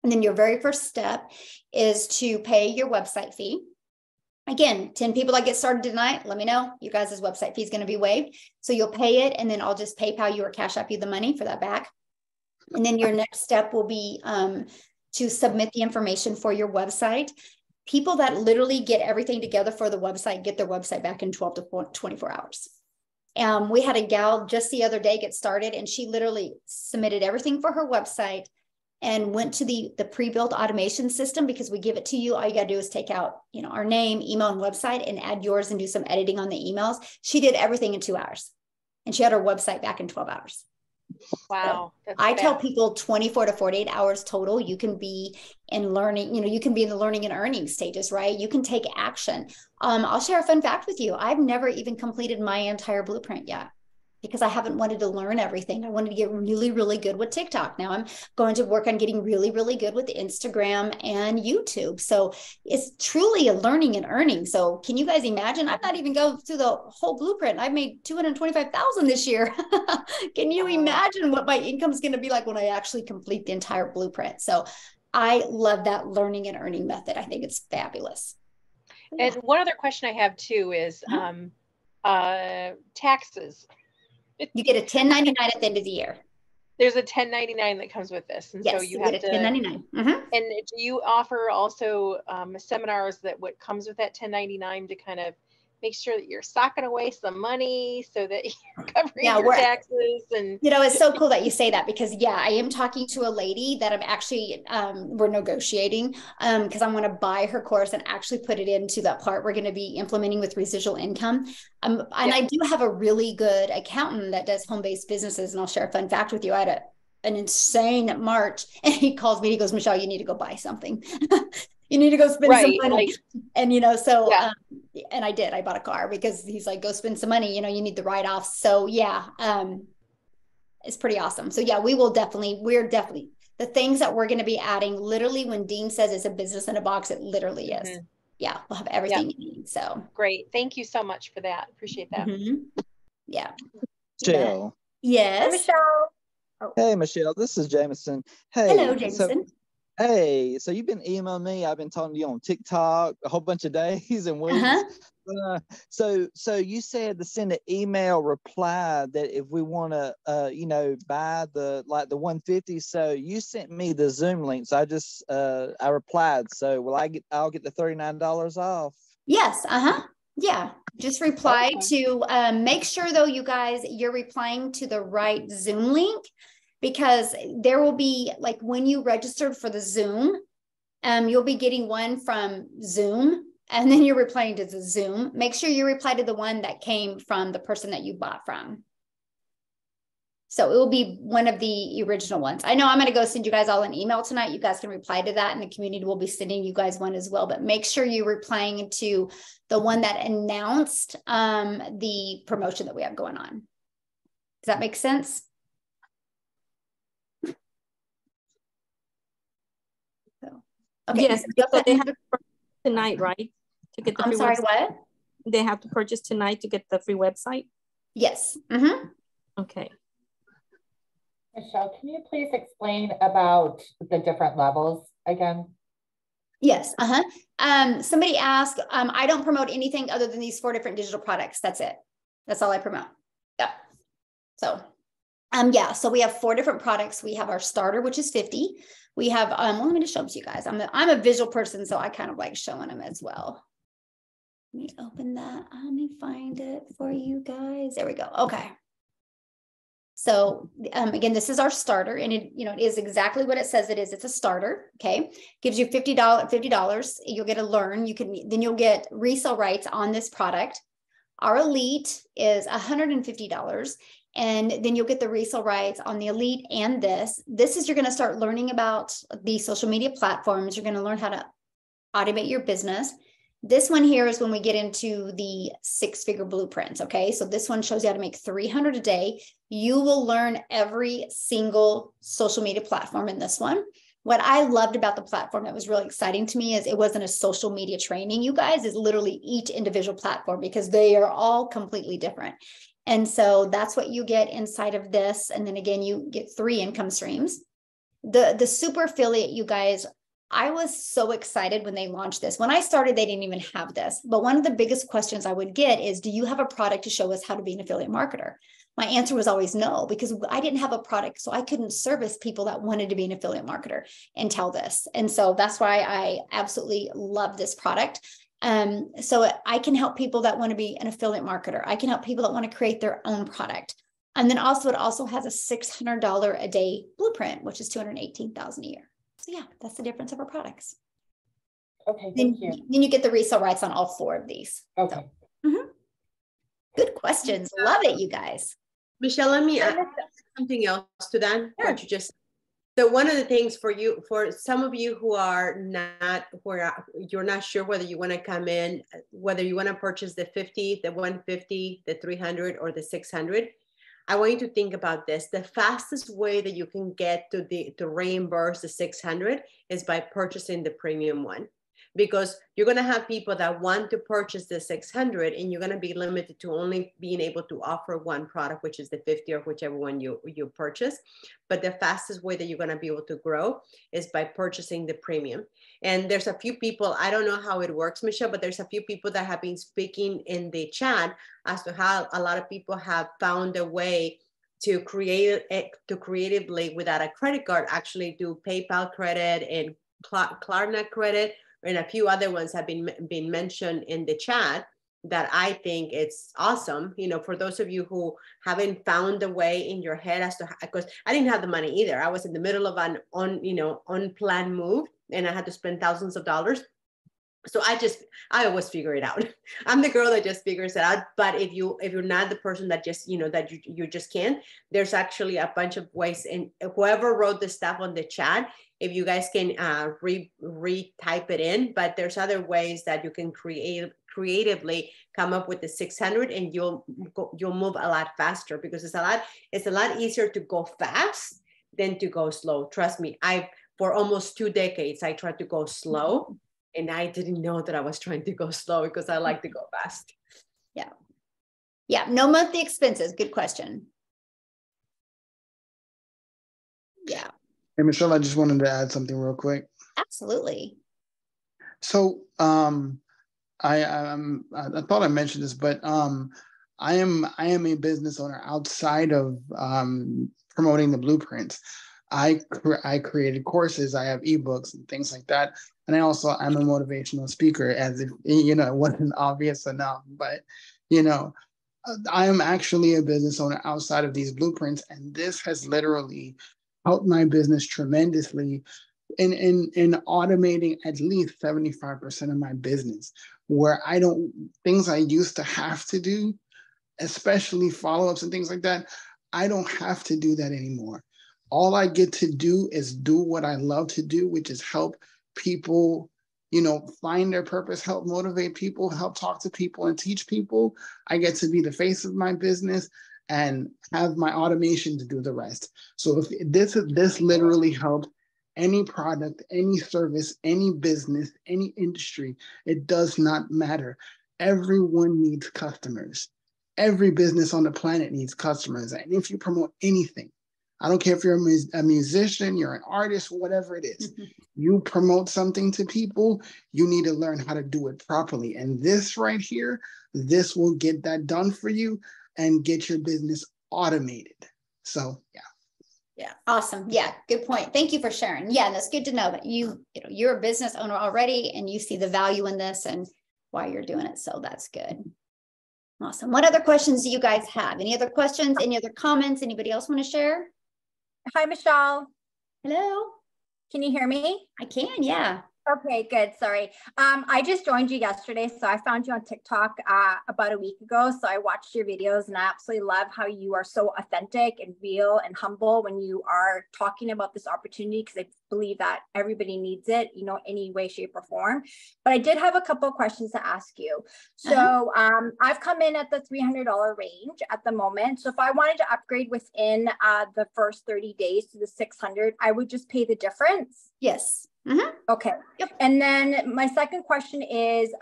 And then your very first step is to pay your website fee. Again, 10 people that get started tonight, let me know. You guys' website fee is going to be waived. So you'll pay it, and then I'll just PayPal you or Cash App you the money for that back. And then your next step will be to submit the information for your website. People that literally get everything together for the website get their website back in 12 to 24 hours. We had a gal just the other day get started, and she literally submitted everything for her website and went to the pre-built automation system, because we give it to you. All you got to do is take out, our name, email, and website, and add yours and do some editing on the emails. She did everything in 2 hours, and she had her website back in 12 hours. Wow. So I tell people 24 to 48 hours total. You can be in learning, you can be in the learning and earning stages, right? You can take action. I'll share a fun fact with you. I've never even completed my entire blueprint yet, because I haven't wanted to learn everything. I wanted to get really, really good with TikTok. Now I'm going to work on getting really, really good with Instagram and YouTube. So it's truly a learning and earning. So can you guys imagine? I've not even go through the whole blueprint. I've made $225,000 this year. Can you imagine what my income is going to be like when I actually complete the entire blueprint? So I love that learning and earning method. I think it's fabulous. And one other question I have too is taxes. You get a 1099 at the end of the year. There's a 1099 that comes with this. And yes, so you have get a to 1099. And do you offer also seminars that what comes with that 1099 to kind of make sure that you're socking away some money so that you're covering your taxes? And it's so cool that you say that, because I am talking to a lady that I'm actually we're negotiating because I want to buy her course and actually put it into that part we're going to be implementing with residual income. And I do have a really good accountant that does home-based businesses, and I'll share a fun fact with you. I had an insane March, and he calls me, he goes, Michelle, you need to go buy something. You need to go spend some money. And, and I did, I bought a car because he's like, go spend some money, you need the write-offs. So it's pretty awesome. So we're definitely the things that we're going to be adding. Literally, when Dean says it's a business in a box, it literally is. Mm-hmm. Yeah. We'll have everything you need. So great. Thank you so much for that. Appreciate that. Mm-hmm. Yeah. Michelle. Yes. Hi, Michelle. Oh. Hey, Michelle, this is Jameson. Hey. Hello, Jameson. So you've been emailing me. I've been talking to you on TikTok a whole bunch of days and weeks. So you said to send an email reply that if we want to, buy the 150. So you sent me the Zoom link. So I replied. So I'll get the $39 off. Yes. Yeah. Just reply to, make sure though, you guys, you're replying to the right Zoom link. Because there will be, like, when you registered for the Zoom, you'll be getting one from Zoom, and then you're replying to the Zoom. Make sure you reply to the one that came from the person that you bought from. So it will be one of the original ones. I know I'm going to go send you guys all an email tonight. You guys can reply to that, and the community will be sending you guys one as well. But make sure you're replying to the one that announced the promotion that we have going on. Does that make sense? Okay. Yes, so they have to purchase tonight, right? To get the free sorry, website. What? They have to purchase tonight to get the free website? Yes. Okay. Michelle, can you please explain about the different levels again? Yes. Somebody asked, I don't promote anything other than these 4 different digital products. That's it. That's all I promote. Yeah. So, so we have 4 different products. We have our starter, which is 50. We have, let me just show them to you guys. I'm a visual person, so I kind of like showing them as well. Let me open that. Let me find it for you guys. There we go. Okay. So again, this is our starter, and it is exactly what it says it is. It's a starter. Okay. Gives you $50. You'll get to learn. Then you'll get resale rights on this product. Our elite is $150. And then you'll get the resale rights on the elite and this. This is, you're going to start learning about the social media platforms. You're going to learn how to automate your business. This one here is when we get into the 6-figure blueprints. Okay. So this one shows you how to make $300 a day. You will learn every single social media platform in this one. What I loved about the platform that was really exciting to me is it wasn't a social media training, you guys, is literally each individual platform because they are all completely different. And so that's what you get inside of this. And then again, you get 3 income streams. The super affiliate, you guys, I was so excited when they launched this. When I started, they didn't even have this. But one of the biggest questions I would get is, do you have a product to show us how to be an affiliate marketer? My answer was always no, because I didn't have a product. So I couldn't service people that wanted to be an affiliate marketer until this. And so that's why I absolutely love this product. So I can help people that want to be an affiliate marketer. I can help people that want to create their own product. And then also it also has a $600 a day blueprint, which is $218,000 a year. So yeah, that's the difference of our products. Okay, thank you. Then you get the resale rights on all 4 of these. Okay. So, good questions. Love it, you guys. Michelle, let me add something else to that. Sure. What you just, so one of the things for you, for some of you who are not, where you're not sure whether you want to come in, whether you want to purchase the 50, the 150, the 300, or the 600, I want you to think about this. The fastest way that you can get to reimburse the 600 is by purchasing the premium one. Because you're going to have people that want to purchase the 600 and you're going to be limited to only being able to offer one product, which is the 50 or whichever one you purchase. But the fastest way that you're going to be able to grow is by purchasing the premium. And there's a few people, I don't know how it works, Michelle, but there's a few people that have been speaking in the chat as to how a lot of people have found a way to creatively, without a credit card, actually do PayPal credit and Klarna credit, and a few other ones have been mentioned in the chat that I think it's awesome. You know, for those of you who haven't found a way in your head as to, because I didn't have the money either. I was in the middle of an unplanned move and I had to spend thousands of dollars. So I always figure it out. I'm the girl that just figures it out. But if you're not the person that just, that you just can't, there's actually a bunch of ways. And whoever wrote the stuff on the chat, if you guys can retype it in, but there's other ways that you can creatively come up with the 600 and you'll move a lot faster, because it's a lot easier to go fast than to go slow. Trust me, for almost 2 decades, I tried to go slow. And I didn't know that I was trying to go slow because I like to go fast. Yeah. Yeah. No monthly expenses. Good question. Yeah. Hey, Michelle, I just wanted to add something real quick. Absolutely. So I thought I mentioned this, but I am a business owner outside of promoting the blueprints. I created courses. I have ebooks and things like that. And I'm a motivational speaker, as if, it wasn't obvious enough, but, I am actually a business owner outside of these blueprints. And this has literally helped my business tremendously in automating at least 75% of my business, where things I used to have to do, especially follow-ups and things like that, I don't have to do that anymore. All I get to do is do what I love to do, which is help people, find their purpose, help motivate people, help talk to people and teach people. I get to be the face of my business and have my automation to do the rest. So if this literally helped any product, any service, any business, any industry, it does not matter. Everyone needs customers. Every business on the planet needs customers. And if you promote anything, I don't care if you're a musician, you're an artist, whatever it is, you promote something to people, you need to learn how to do it properly. And this right here, this will get that done for you and get your business automated. So, yeah. Yeah. Awesome. Yeah. Good point. Thank you for sharing. Yeah. And that's good to know that you're a business owner already and you see the value in this and why you're doing it. So that's good. Awesome. What other questions do you guys have? Any other questions? Any other comments? Anybody else want to share? Hi, Michelle. Hello. Can you hear me? I can, yeah. Okay, good. Sorry. I just joined you yesterday. So I found you on TikTok about a week ago. So I watched your videos and I absolutely love how you are so authentic and real and humble when you are talking about this opportunity, because I believe that everybody needs it, you know, any way, shape, or form. But I did have a couple of questions to ask you. So I've come in at the $300 range at the moment. So if I wanted to upgrade within the first 30 days to the 600, I would just pay the difference? Yes. Okay. Yep. And then my second question is,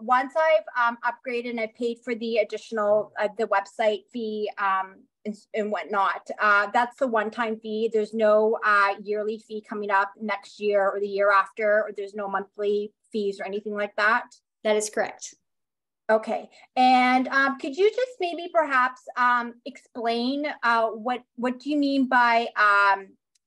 once I've upgraded and I paid for the additional, the website fee and whatnot, that's the one-time fee. There's no yearly fee coming up next year or the year after, or there's no monthly fees or anything like that? That is correct. Okay. And could you just maybe perhaps explain what do you mean by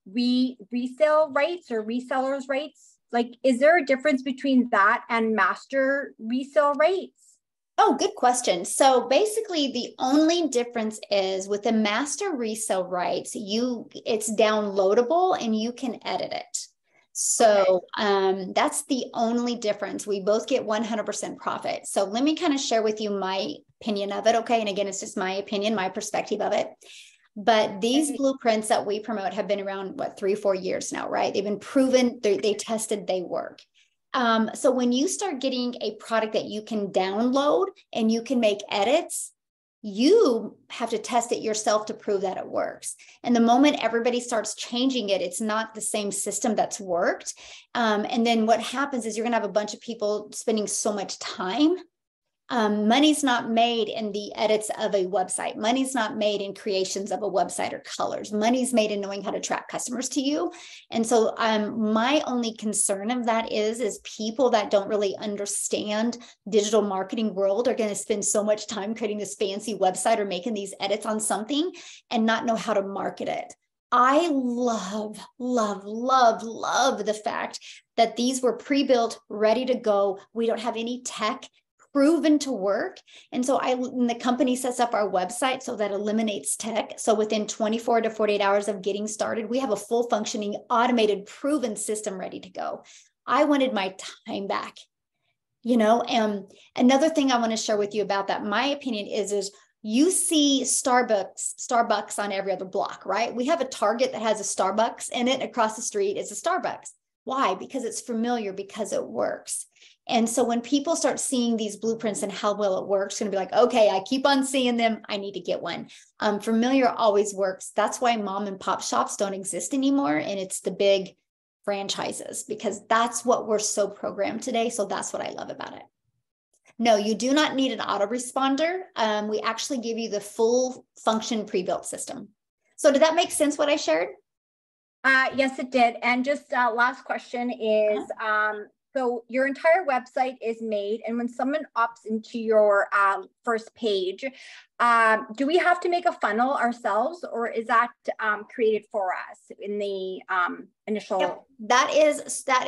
resale rights or resellers rights? Like, is there a difference between that and master resale rights? Oh, good question. So basically the only difference is with the master resale rights, it's downloadable and you can edit it. So that's the only difference. We both get 100% profit. So let me kind of share with you my opinion of it. Okay. And again, it's just my opinion, my perspective of it. But these blueprints that we promote have been around, what, 3 or 4 years now, right? They've been proven, they tested, they work. So when you start getting a product that you can download and you can make edits, you have to test it yourself to prove that it works. And the moment everybody starts changing it, it's not the same system that's worked. And then what happens is you're gonna have a bunch of people spending so much time. Money's not made in the edits of a website. Money's not made in creations of a website or colors. Money's made in knowing how to attract customers to you. And so my only concern of that is people that don't really understand digital marketing world are going to spend so much time creating this fancy website or making these edits on something and not know how to market it. I love the fact that these were pre-built, ready to go. We don't have any tech, proven to work. And so the company sets up our website so that eliminates tech. So within 24 to 48 hours of getting started, we have a full functioning, automated, proven system ready to go. I wanted my time back, you know. And another thing I want to share with you about that, my opinion is you see Starbucks on every other block, right? We have a Target that has a Starbucks in it. Across the street is a Starbucks. Why? Because it's familiar, because it works. And so when people start seeing these blueprints and how well it works, it's going to be like, okay, I keep on seeing them. I need to get one. Familiar always works. That's why mom and pop shops don't exist anymore. And it's the big franchises, because that's what we're so programmed today. So that's what I love about it. No, you do not need an autoresponder. We actually give you the full function pre-built system. So did that make sense what I shared? Yes, it did. And just last question is, so your entire website is made, and when someone opts into your first page, do we have to make a funnel ourselves, or is that created for us in the initial? Yep. That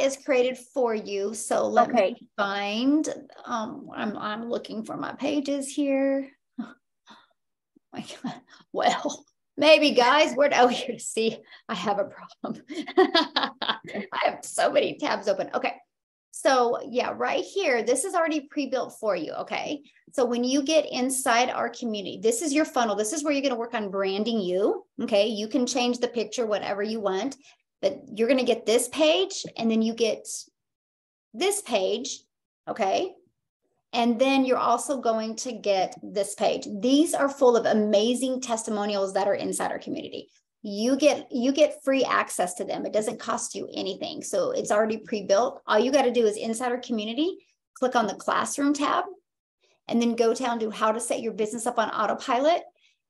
is created for you. So let me find. I'm looking for my pages here. Oh my God. Well. Maybe guys, we're out here to see. I have a problem. I have so many tabs open. Okay. So yeah, right here, this is already pre-built for you. Okay. So when you get inside our community, this is your funnel. This is where you're going to work on branding you. Okay. You can change the picture, whatever you want, but you're going to get this page, and then you get this page. Okay. And then you're also going to get this page. These are full of amazing testimonials that are inside our community. You get free access to them. It doesn't cost you anything. So it's already pre-built. All you got to do is inside our community, click on the classroom tab, and then go down to how to set your business up on autopilot.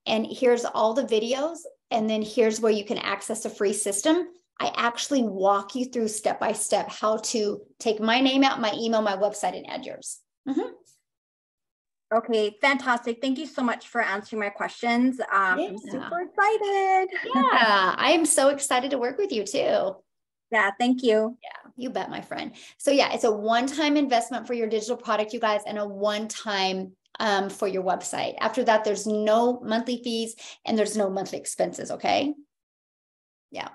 And here's all the videos. And then here's where you can access a free system. I actually walk you through step by step how to take my name out, my email, my website, and add yours. Okay, fantastic. Thank you so much for answering my questions. I'm super excited. Yeah, I am so excited to work with you too. Yeah, thank you. Yeah, you bet, my friend. So yeah, it's a one-time investment for your digital product, you guys, and a one-time for your website. After that, there's no monthly fees and there's no monthly expenses, okay? Yeah.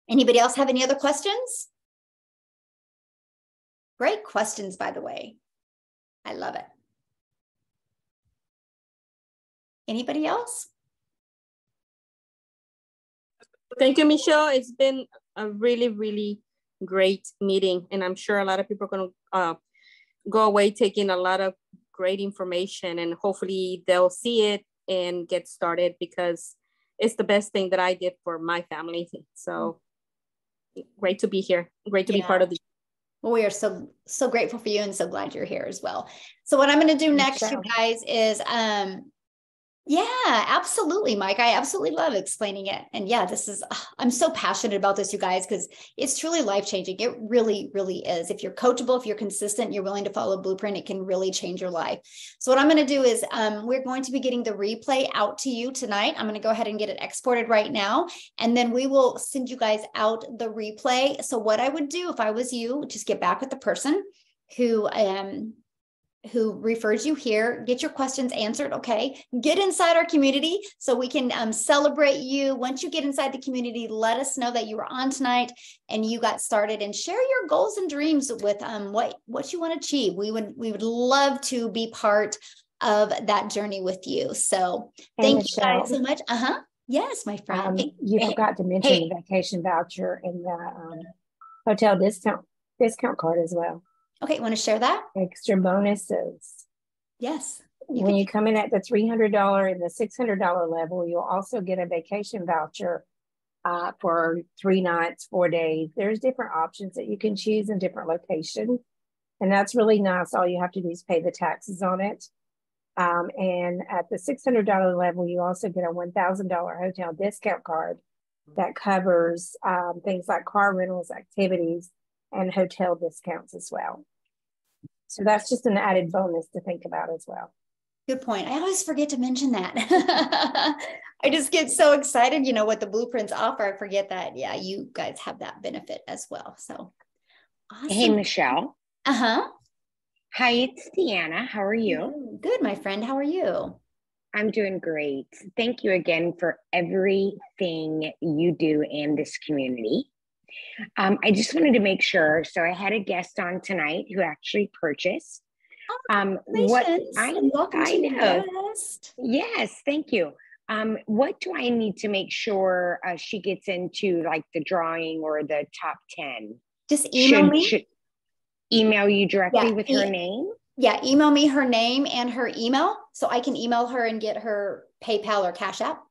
Anybody else have any other questions? Great questions, by the way. I love it. Anybody else? Thank you, Michelle. It's been a really, really great meeting. And I'm sure a lot of people are going to go away taking a lot of great information, and hopefully they'll see it and get started, because it's the best thing that I did for my family. So great to be here. Great to be part of the. Well, we are so grateful for you and so glad you're here as well. So what I'm going to do next, you guys, is yeah, absolutely, Mike. I absolutely love explaining it. And yeah, I'm so passionate about this, you guys, because it's truly life-changing. It really, really is. If you're coachable, if you're consistent, you're willing to follow Blueprint, it can really change your life. So what I'm going to do is we're going to be getting the replay out to you tonight. I'm going to go ahead and get it exported right now, and then we will send you guys out the replay. So what I would do if I was you, just get back with the person who refers you here, get your questions answered, okay? Get inside our community so we can celebrate you. Once you get inside the community, let us know that you were on tonight and you got started, and share your goals and dreams with what you want to achieve. We would love to be part of that journey with you. So thank you guys so much. Yes, my friend. You forgot to mention the vacation voucher and the hotel discount card as well. Okay, want to share that? Extra bonuses. Yes. When you come in at the $300 and the $600 level, you'll also get a vacation voucher for 3 nights, 4 days. There's different options that you can choose in different locations. And that's really nice. All you have to do is pay the taxes on it. And at the $600 level, you also get a $1,000 hotel discount card that covers things like car rentals, activities, and hotel discounts as well. So that's just an added bonus to think about as well. Good point. I always forget to mention that. I just get so excited, what the blueprints offer. I forget that, yeah, you guys have that benefit as well. So awesome. Hey, Michelle. Hi, it's Deanna. How are you? Good, my friend. How are you? I'm doing great. Thank you again for everything you do in this community. I just wanted to make sure. So I had a guest on tonight who actually purchased. What I know. Yes, thank you. What do I need to make sure she gets into, like the drawing or the top 10? Just email me. Should email you directly with her name? Yeah, email me her name and her email so I can email her and get her PayPal or Cash App.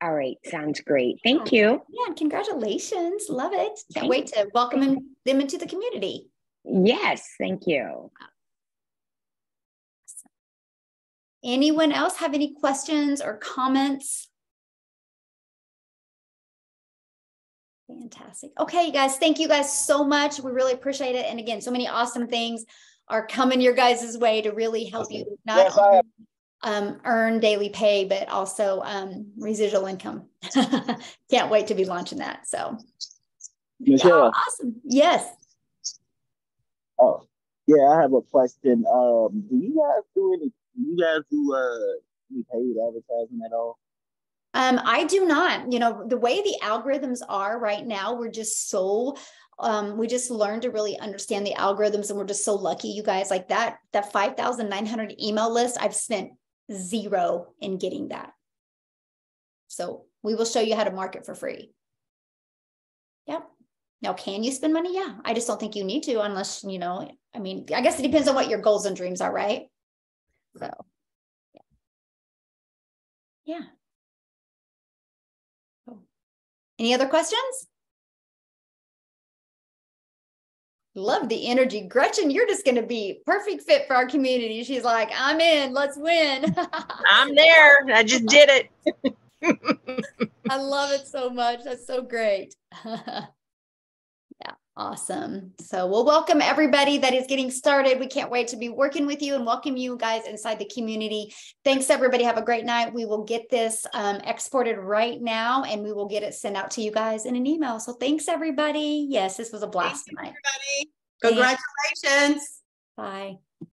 All right, sounds great. Thank you. Yeah, congratulations. Love it. Can't wait to welcome them into the community. Yes, thank you. Anyone else have any questions or comments? Fantastic. Okay, you guys, thank you guys so much. We really appreciate it. And again, so many awesome things are coming your guys' way to really help you not only earn daily pay, but also residual income. Can't wait to be launching that. So Michelle. Awesome. Yes. Oh, yeah, I have a question. Do you guys do any paid advertising at all? I do not. The way the algorithms are right now, we're just so we just learned to really understand the algorithms, and we're just so lucky, you guys. Like that 5,900 email list, I've spent zero in getting that. So we will show you how to market for free. Yep. Now, can you spend money? Yeah. I just don't think you need to unless, I mean, I guess it depends on what your goals and dreams are, right? So, yeah. Oh. Any other questions? Love the energy. Gretchen, you're just going to be perfect fit for our community. She's like, I'm in, let's win. I'm there. I just did it. I love it so much. That's so great. Yeah, awesome. So we'll welcome everybody that is getting started. We can't wait to be working with you and welcome you guys inside the community. Thanks, everybody. Have a great night. We will get this exported right now, and we will get it sent out to you guys in an email. So thanks, everybody. Yes, this was a blast tonight. Everybody. Congratulations. Bye.